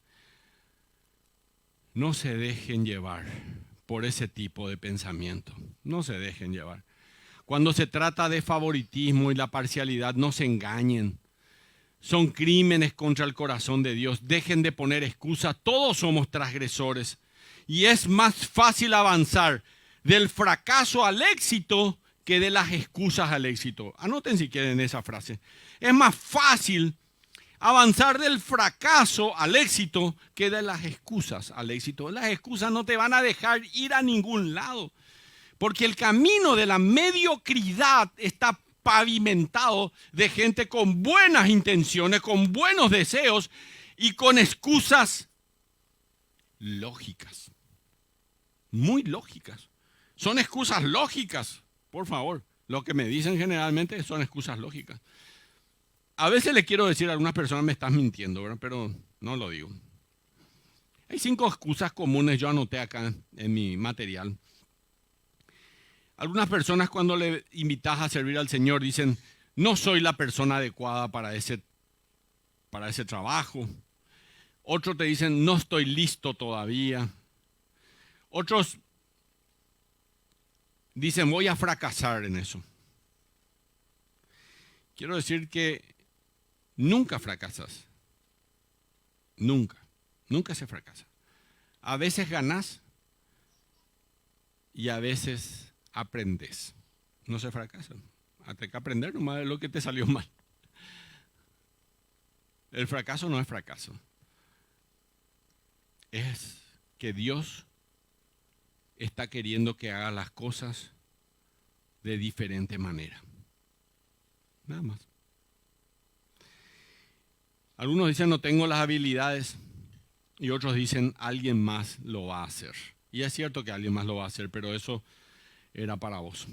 no se dejen llevar por ese tipo de pensamiento. No se dejen llevar. Cuando se trata de favoritismo y la parcialidad, no se engañen. Son crímenes contra el corazón de Dios. Dejen de poner excusas. Todos somos transgresores. Y es más fácil avanzar del fracaso al éxito que de las excusas al éxito. Anoten si quieren esa frase. Es más fácil avanzar del fracaso al éxito que de las excusas al éxito. Las excusas no te van a dejar ir a ningún lado. Porque el camino de la mediocridad está pavimentado de gente con buenas intenciones, con buenos deseos y con excusas lógicas. Muy lógicas. Son excusas lógicas, por favor. Lo que me dicen generalmente son excusas lógicas. A veces le quiero decir a algunas personas, me estás mintiendo, ¿verdad? Pero no lo digo. Hay 5 excusas comunes, yo anoté acá en mi material. Algunas personas cuando le invitas a servir al Señor dicen, no soy la persona adecuada para ese trabajo. Otros te dicen, no estoy listo todavía. Otros dicen, voy a fracasar en eso. Quiero decir que nunca fracasas. Nunca se fracasa. A veces ganas y a veces aprendes. No se fracasa. Hay que aprender nomás de lo que te salió mal. El fracaso no es fracaso. Es que Dios está queriendo que haga las cosas de diferente manera. Nada más. Algunos dicen no tengo las habilidades y otros dicen alguien más lo va a hacer. Y es cierto que alguien más lo va a hacer, pero eso era para vos.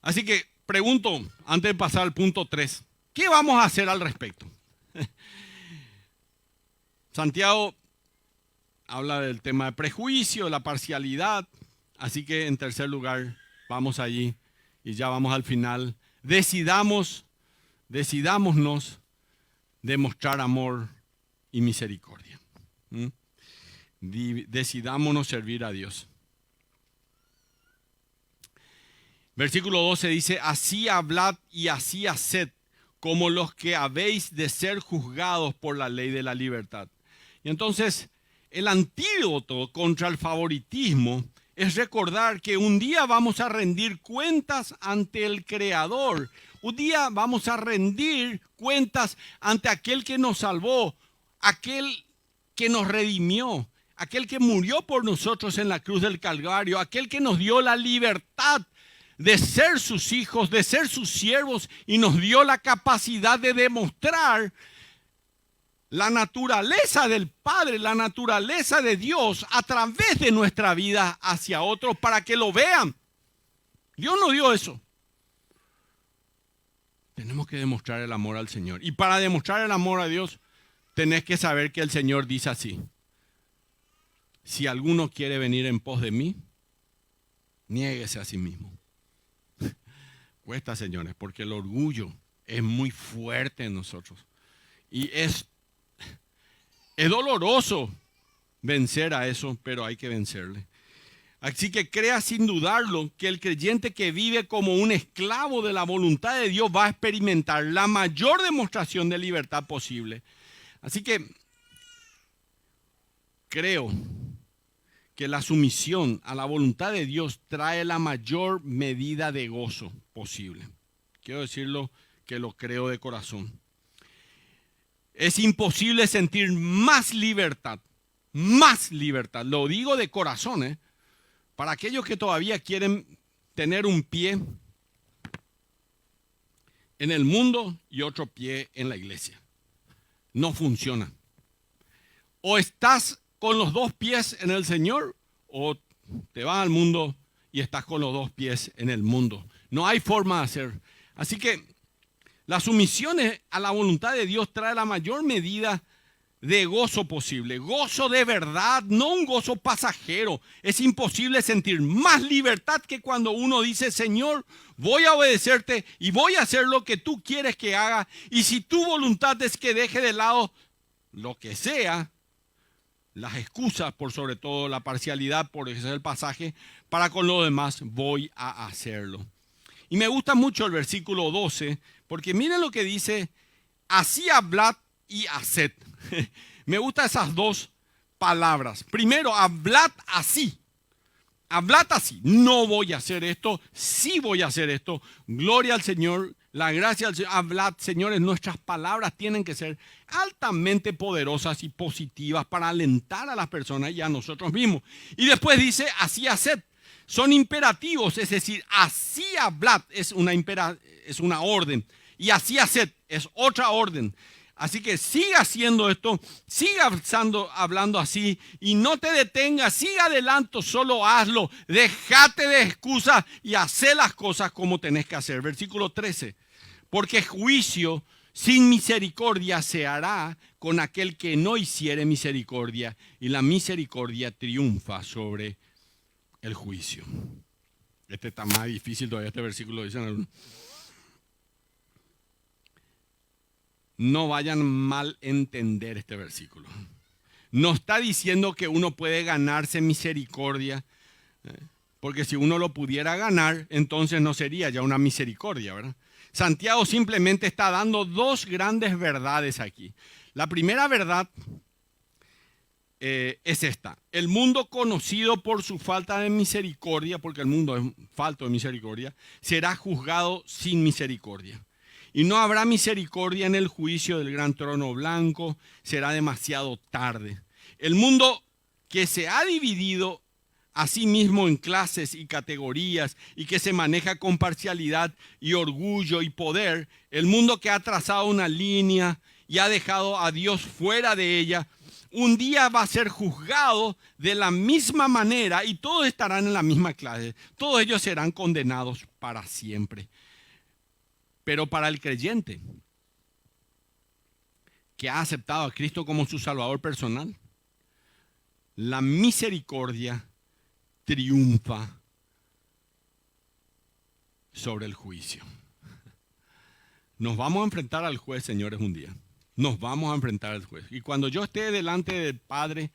Así que pregunto, antes de pasar al punto 3, ¿qué vamos a hacer al respecto? Santiago habla del tema de prejuicio, de la parcialidad. Así que en tercer lugar, vamos allí y ya vamos al final. Decidámonos demostrar amor y misericordia. Decidámonos servir a Dios. Versículo 12 dice, así hablad y así haced, como los que habéis de ser juzgados por la ley de la libertad. Y entonces, el antídoto contra el favoritismo es recordar que un día vamos a rendir cuentas ante el Creador. Un día vamos a rendir cuentas ante aquel que nos salvó, aquel que nos redimió, aquel que murió por nosotros en la cruz del Calvario, aquel que nos dio la libertad de ser sus hijos, de ser sus siervos, y nos dio la capacidad de demostrar la naturaleza del Padre, la naturaleza de Dios a través de nuestra vida hacia otros para que lo vean. Dios nos dio eso. Tenemos que demostrar el amor al Señor. Y para demostrar el amor a Dios, tenés que saber que el Señor dice así: si alguno quiere venir en pos de mí, niéguese a sí mismo. Cuesta, señores, porque el orgullo es muy fuerte en nosotros. Y es doloroso vencer a eso, pero hay que vencerle. Así que crea sin dudarlo que el creyente que vive como un esclavo de la voluntad de Dios va a experimentar la mayor demostración de libertad posible. Así que creo que la sumisión a la voluntad de Dios trae la mayor medida de gozo posible. Quiero decirlo que lo creo de corazón. Es imposible sentir más libertad, lo digo de corazón, para aquellos que todavía quieren tener un pie en el mundo y otro pie en la iglesia. No funciona. O estás con los dos pies en el Señor, o te vas al mundo y estás con los dos pies en el mundo. No hay forma de hacer. Así que la sumisión a la voluntad de Dios trae la mayor medida de gozo posible. Gozo de verdad, no un gozo pasajero. Es imposible sentir más libertad que cuando uno dice: Señor, voy a obedecerte y voy a hacer lo que tú quieres que haga. Y si tu voluntad es que deje de lado lo que sea, las excusas, por sobre todo la parcialidad, por ese es el pasaje, para con lo demás voy a hacerlo. Y me gusta mucho el versículo 12, porque miren lo que dice: así hablad y haced. Me gustan esas dos palabras. Primero, hablad así. Hablad así. No voy a hacer esto, sí voy a hacer esto. Gloria al Señor, la gracia al Señor. Hablad, señores, nuestras palabras tienen que ser altamente poderosas y positivas para alentar a las personas y a nosotros mismos. Y después dice: así haced. Son imperativos, es decir, así hablad es una orden. Y así haced es otra orden. Así que siga haciendo esto, siga hablando así y no te detengas, siga adelante, solo hazlo. Déjate de excusas y haz las cosas como tenés que hacer. Versículo 13. Porque juicio sin misericordia se hará con aquel que no hiciere misericordia, y la misericordia triunfa sobre el juicio. Este está más difícil todavía, este versículo dicen algunos. No vayan mal entender este versículo. No está diciendo que uno puede ganarse misericordia, porque si uno lo pudiera ganar, entonces no sería ya una misericordia, ¿verdad? Santiago simplemente está dando dos grandes verdades aquí. La primera verdad es esta: el mundo conocido por su falta de misericordia, porque el mundo es falto de misericordia, será juzgado sin misericordia. Y no habrá misericordia en el juicio del gran trono blanco, será demasiado tarde. El mundo que se ha dividido a sí mismo en clases y categorías y que se maneja con parcialidad y orgullo y poder, el mundo que ha trazado una línea y ha dejado a Dios fuera de ella, un día va a ser juzgado de la misma manera y todos estarán en la misma clase. Todos ellos serán condenados para siempre. Pero para el creyente que ha aceptado a Cristo como su Salvador personal, la misericordia triunfa sobre el juicio. Nos vamos a enfrentar al juez, señores, un día. Nos vamos a enfrentar al juez. Y cuando yo esté delante del Padre,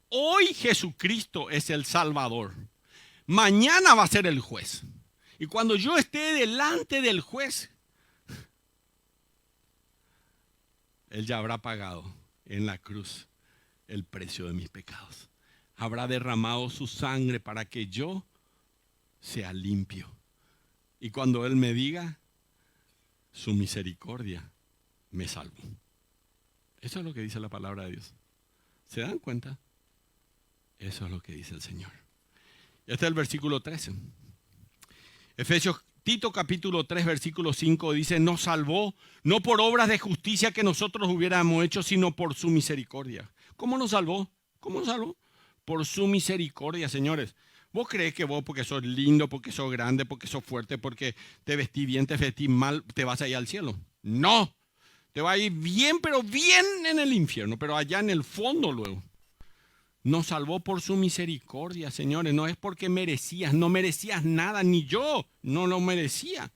hoy Jesucristo es el Salvador. Mañana va a ser el juez. Y cuando yo esté delante del juez, Él ya habrá pagado en la cruz el precio de mis pecados. Habrá derramado su sangre para que yo sea limpio. Y cuando Él me diga, su misericordia me salvó. Eso es lo que dice la palabra de Dios. ¿Se dan cuenta? Eso es lo que dice el Señor. Este es el versículo 13. Tito capítulo 3, versículo 5 dice, nos salvó no por obras de justicia que nosotros hubiéramos hecho, sino por su misericordia. ¿Cómo nos salvó? ¿Cómo nos salvó? Por su misericordia, señores. ¿Vos creés que vos, porque sos lindo, porque sos grande, porque sos fuerte, porque te vestís bien, te vestís mal, te vas a ir al cielo? No. Te va a ir bien, pero bien en el infierno, pero allá en el fondo luego. Nos salvó por su misericordia, señores. No es porque merecías, no merecías nada, ni yo no lo merecía.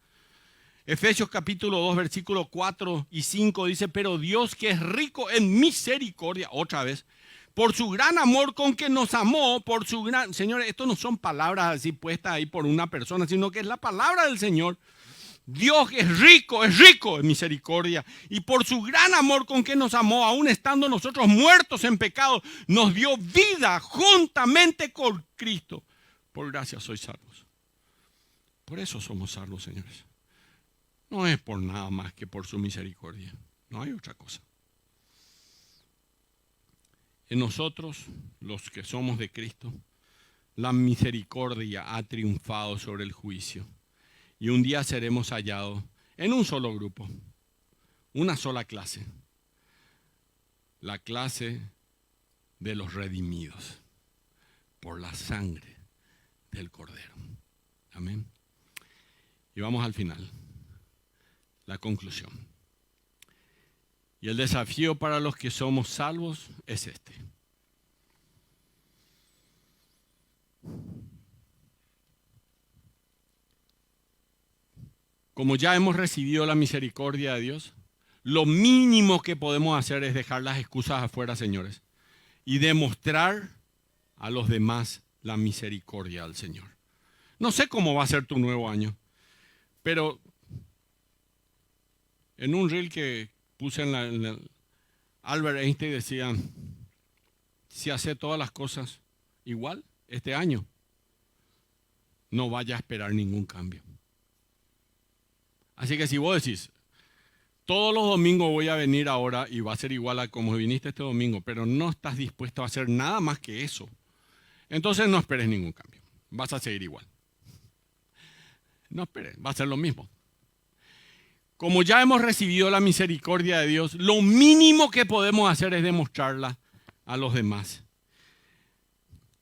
Efesios capítulo 2, versículos 4 y 5 dice, pero Dios que es rico en misericordia, otra vez, por su gran amor con que nos amó, por su gran... Señores, esto no son palabras así puestas ahí por una persona, sino que es la palabra del Señor. Dios es rico en misericordia. Y por su gran amor con que nos amó, aún estando nosotros muertos en pecado, nos dio vida juntamente con Cristo. Por gracia sois salvos. Por eso somos salvos, señores. No es por nada más que por su misericordia. No hay otra cosa. En nosotros, los que somos de Cristo, la misericordia ha triunfado sobre el juicio. Y un día seremos hallados en un solo grupo, una sola clase. La clase de los redimidos por la sangre del Cordero. Amén. Y vamos al final, la conclusión. Y el desafío para los que somos salvos es este. Como ya hemos recibido la misericordia de Dios, lo mínimo que podemos hacer es dejar las excusas afuera, señores, y demostrar a los demás la misericordia del Señor. No sé cómo va a ser tu nuevo año, pero en un reel que puse Albert Einstein decía, si hace todas las cosas igual este año, no vaya a esperar ningún cambio. Así que si vos decís, todos los domingos voy a venir ahora y va a ser igual a como viniste este domingo, pero no estás dispuesto a hacer nada más que eso, entonces no esperes ningún cambio. Vas a seguir igual. No esperes, va a ser lo mismo. Como ya hemos recibido la misericordia de Dios, lo mínimo que podemos hacer es demostrarla a los demás.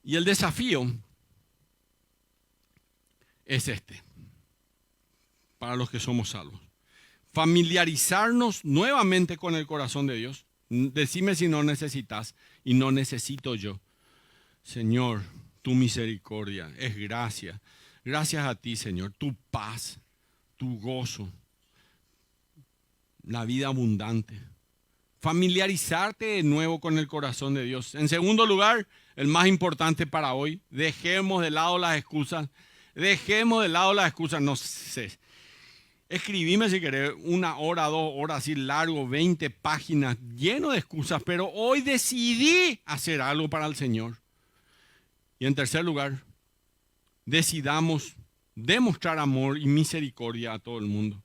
Y el desafío es este. Para los que somos salvos. Familiarizarnos nuevamente con el corazón de Dios. Decime si no necesitas y no necesito yo. Señor, tu misericordia es gracia. Gracias a ti, Señor, tu paz, tu gozo, la vida abundante. Familiarizarte de nuevo con el corazón de Dios. En segundo lugar, el más importante para hoy, dejemos de lado las excusas. Dejemos de lado las excusas, no sé. Escribime si querés 1 hora, 2 horas, así largo, 20 páginas, lleno de excusas, pero hoy decidí hacer algo para el Señor. Y en tercer lugar, decidamos demostrar amor y misericordia a todo el mundo.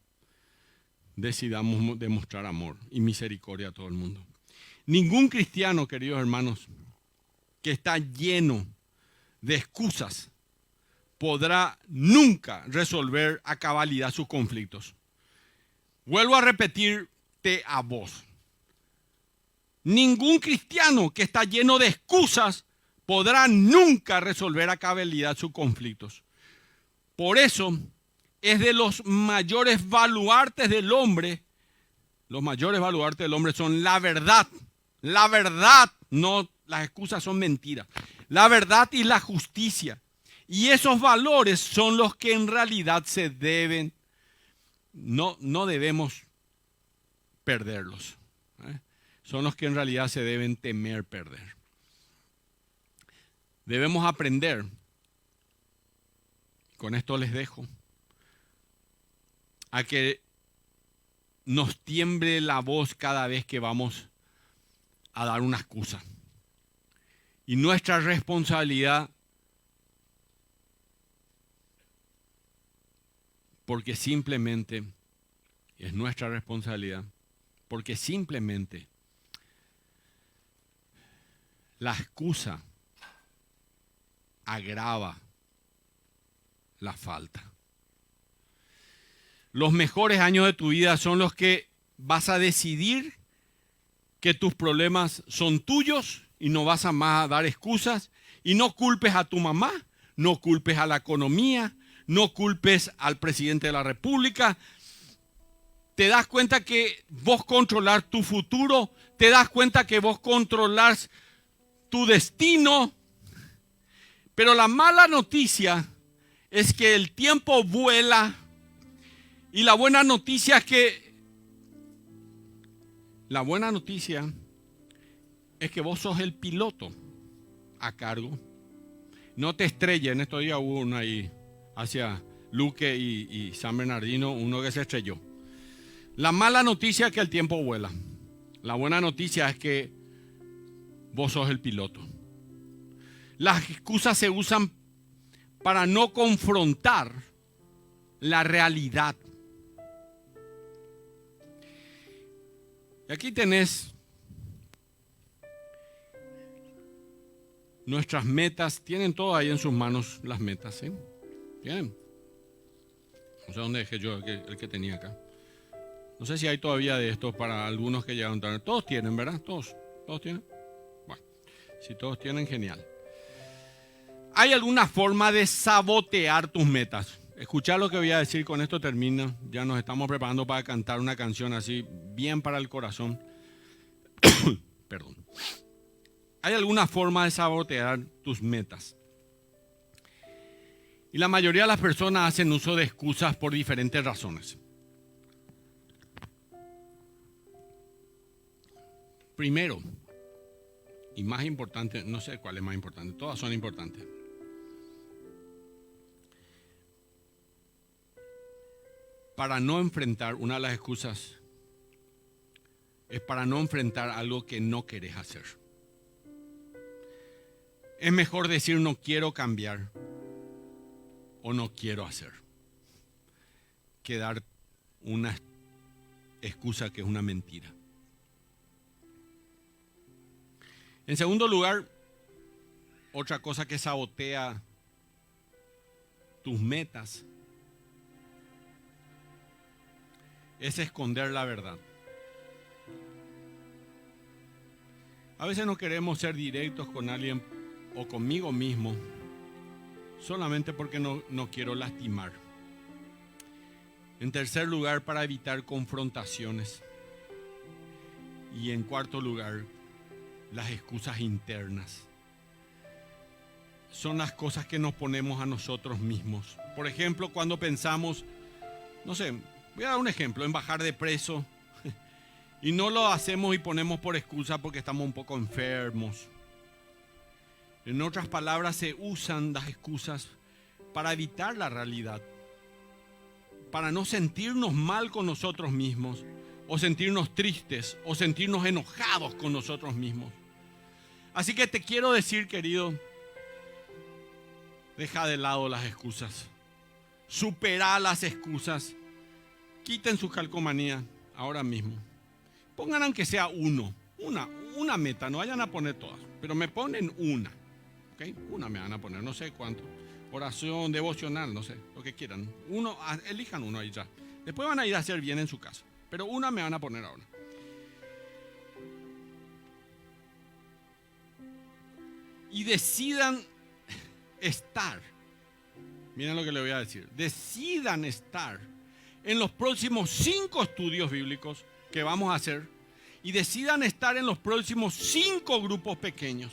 Decidamos demostrar amor y misericordia a todo el mundo. Ningún cristiano, queridos hermanos, que está lleno de excusas, podrá nunca resolver a cabalidad sus conflictos. Vuelvo a repetirte a vos. Ningún cristiano que está lleno de excusas podrá nunca resolver a cabalidad sus conflictos. Por eso es de los mayores baluartes del hombre. Los mayores baluartes del hombre son la verdad. La verdad, no, las excusas son mentiras. La verdad y la justicia. Y esos valores son los que en realidad se deben, no debemos perderlos. Son los que en realidad se deben temer perder. Debemos aprender, con esto les dejo, a que nos tiemble la voz cada vez que vamos a dar una excusa. Y nuestra responsabilidad, porque simplemente es nuestra responsabilidad, porque simplemente la excusa agrava la falta. Los mejores años de tu vida son los que vas a decidir que tus problemas son tuyos y no vas a más a dar excusas. Y no culpes a tu mamá, no culpes a la economía, no culpes al presidente de la República. Te das cuenta que vos controlás tu futuro, te das cuenta que vos controlás tu destino. Pero la mala noticia es que el tiempo vuela y la buena noticia es que vos sos el piloto a cargo. No te estrelles. En estos días hubo uno ahí hacia Luque y San Bernardino, uno que se estrelló. La mala noticia es que el tiempo vuela. La buena noticia es que vos sos el piloto. Las excusas se usan para no confrontar la realidad. Y aquí tenés nuestras metas. Tienen todo ahí en sus manos las metas, ¿sí? ¿Tienen? No sé dónde dejé yo el que tenía acá. No sé si hay todavía de estos para algunos que llegaron tarde. Todos tienen, ¿verdad? Todos tienen. Bueno, si todos tienen, genial. ¿Hay alguna forma de sabotear tus metas? Escuchad lo que voy a decir, con esto termino. Ya nos estamos preparando para cantar una canción así, bien para el corazón. Perdón. ¿Hay alguna forma de sabotear tus metas? Y la mayoría de las personas hacen uso de excusas por diferentes razones. Primero, y más importante, no sé cuál es más importante, todas son importantes. Para no enfrentar, una de las excusas es para no enfrentar algo que no querés hacer. Es mejor decir no quiero cambiar o no quiero hacer que dar una excusa que es una mentira. En segundo lugar, otra cosa que sabotea tus metas es esconder la verdad. A veces no queremos ser directos con alguien o conmigo mismo solamente porque no quiero lastimar. En tercer lugar, para evitar confrontaciones. Y en cuarto lugar, las excusas internas. Son las cosas que nos ponemos a nosotros mismos. Por ejemplo, cuando pensamos, no sé, voy a dar un ejemplo, en bajar de peso. Y no lo hacemos y ponemos por excusa porque estamos un poco enfermos. En otras palabras, se usan las excusas para evitar la realidad. Para no sentirnos mal con nosotros mismos, o sentirnos tristes, o sentirnos enojados con nosotros mismos. Así que te quiero decir, querido, deja de lado las excusas. Supera las excusas. Quiten su calcomanía ahora mismo. Pongan aunque sea una meta, no vayan a poner todas, pero me ponen una. ¿Okay? Una me van a poner, no sé cuánto. Oración, devocional, no sé, lo que quieran. Elijan uno ahí ya. Después van a ir a hacer bien en su casa, pero una me van a poner ahora. Y decidan estar, miren lo que le voy a decir, decidan estar en los próximos 5 estudios bíblicos que vamos a hacer, y decidan estar en los próximos 5 grupos pequeños.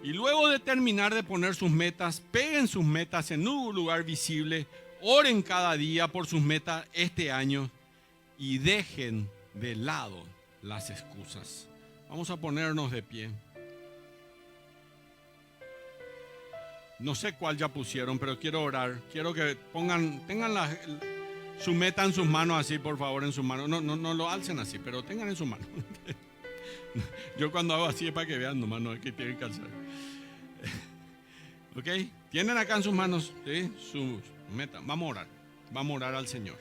Y luego de terminar de poner sus metas, peguen sus metas en un lugar visible, oren cada día por sus metas este año y dejen de lado las excusas. Vamos a ponernos de pie. No sé cuál ya pusieron, pero quiero orar. Quiero que tengan su meta en sus manos así, por favor, en sus manos. No lo alcen así, pero tengan en sus manos. Yo cuando hago así es para que vean nomás, no es que tienen que alzar. ¿Ok? Tienen acá en sus manos, ¿sí?, sus metas. Vamos a orar al Señor.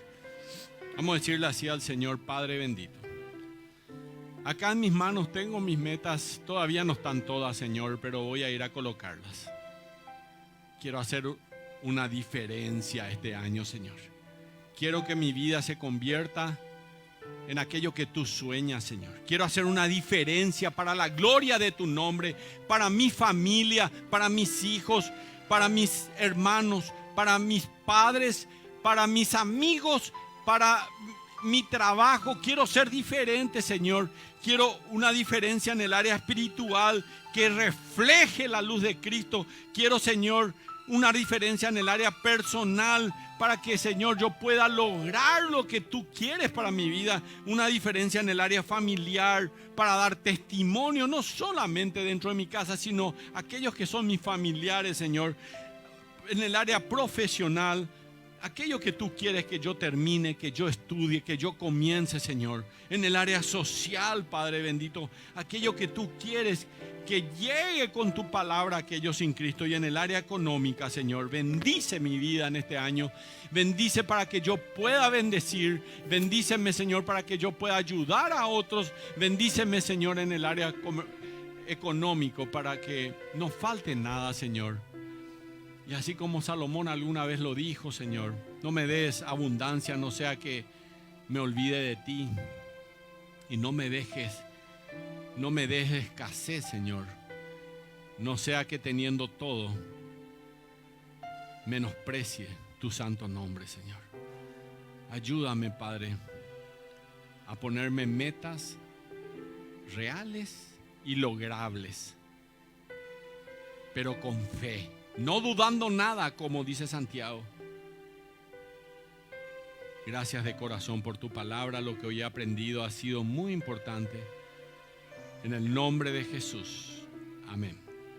Vamos a decirle así al Señor: Padre bendito, acá en mis manos tengo mis metas. Todavía no están todas, Señor, pero voy a ir a colocarlas. Quiero hacer una diferencia este año, Señor. Quiero que mi vida se convierta en aquello que tú sueñas, Señor. Quiero hacer una diferencia para la gloria de tu nombre, para mi familia, para mis hijos, para mis hermanos, para mis padres, para mis amigos, para mi trabajo. Quiero ser diferente, Señor. Quiero una diferencia en el área espiritual que refleje la luz de Cristo. Quiero, Señor, una diferencia en el área personal para que, Señor, yo pueda lograr lo que tú quieres para mi vida. Una diferencia en el área familiar para dar testimonio, no solamente dentro de mi casa, sino aquellos que son mis familiares, Señor. En el área profesional, aquello que tú quieres que yo termine, que yo estudie, que yo comience, Señor. En el área social, Padre bendito, aquello que tú quieres que llegue con tu palabra a aquellos sin Cristo. Y en el área económica, Señor, bendice mi vida en este año. Bendice para que yo pueda bendecir. Bendíceme, Señor, para que yo pueda ayudar a otros. Bendíceme, Señor, en el área económico, para que no falte nada, Señor. Y así como Salomón alguna vez lo dijo, Señor, no me des abundancia, no sea que me olvide de ti. Y no me dejes escasez, Señor. No sea que teniendo todo, menosprecie tu santo nombre, Señor. Ayúdame, Padre, a ponerme metas reales y logrables, pero con fe. No dudando nada, como dice Santiago. Gracias de corazón por tu palabra. Lo que hoy he aprendido ha sido muy importante. En el nombre de Jesús. Amén.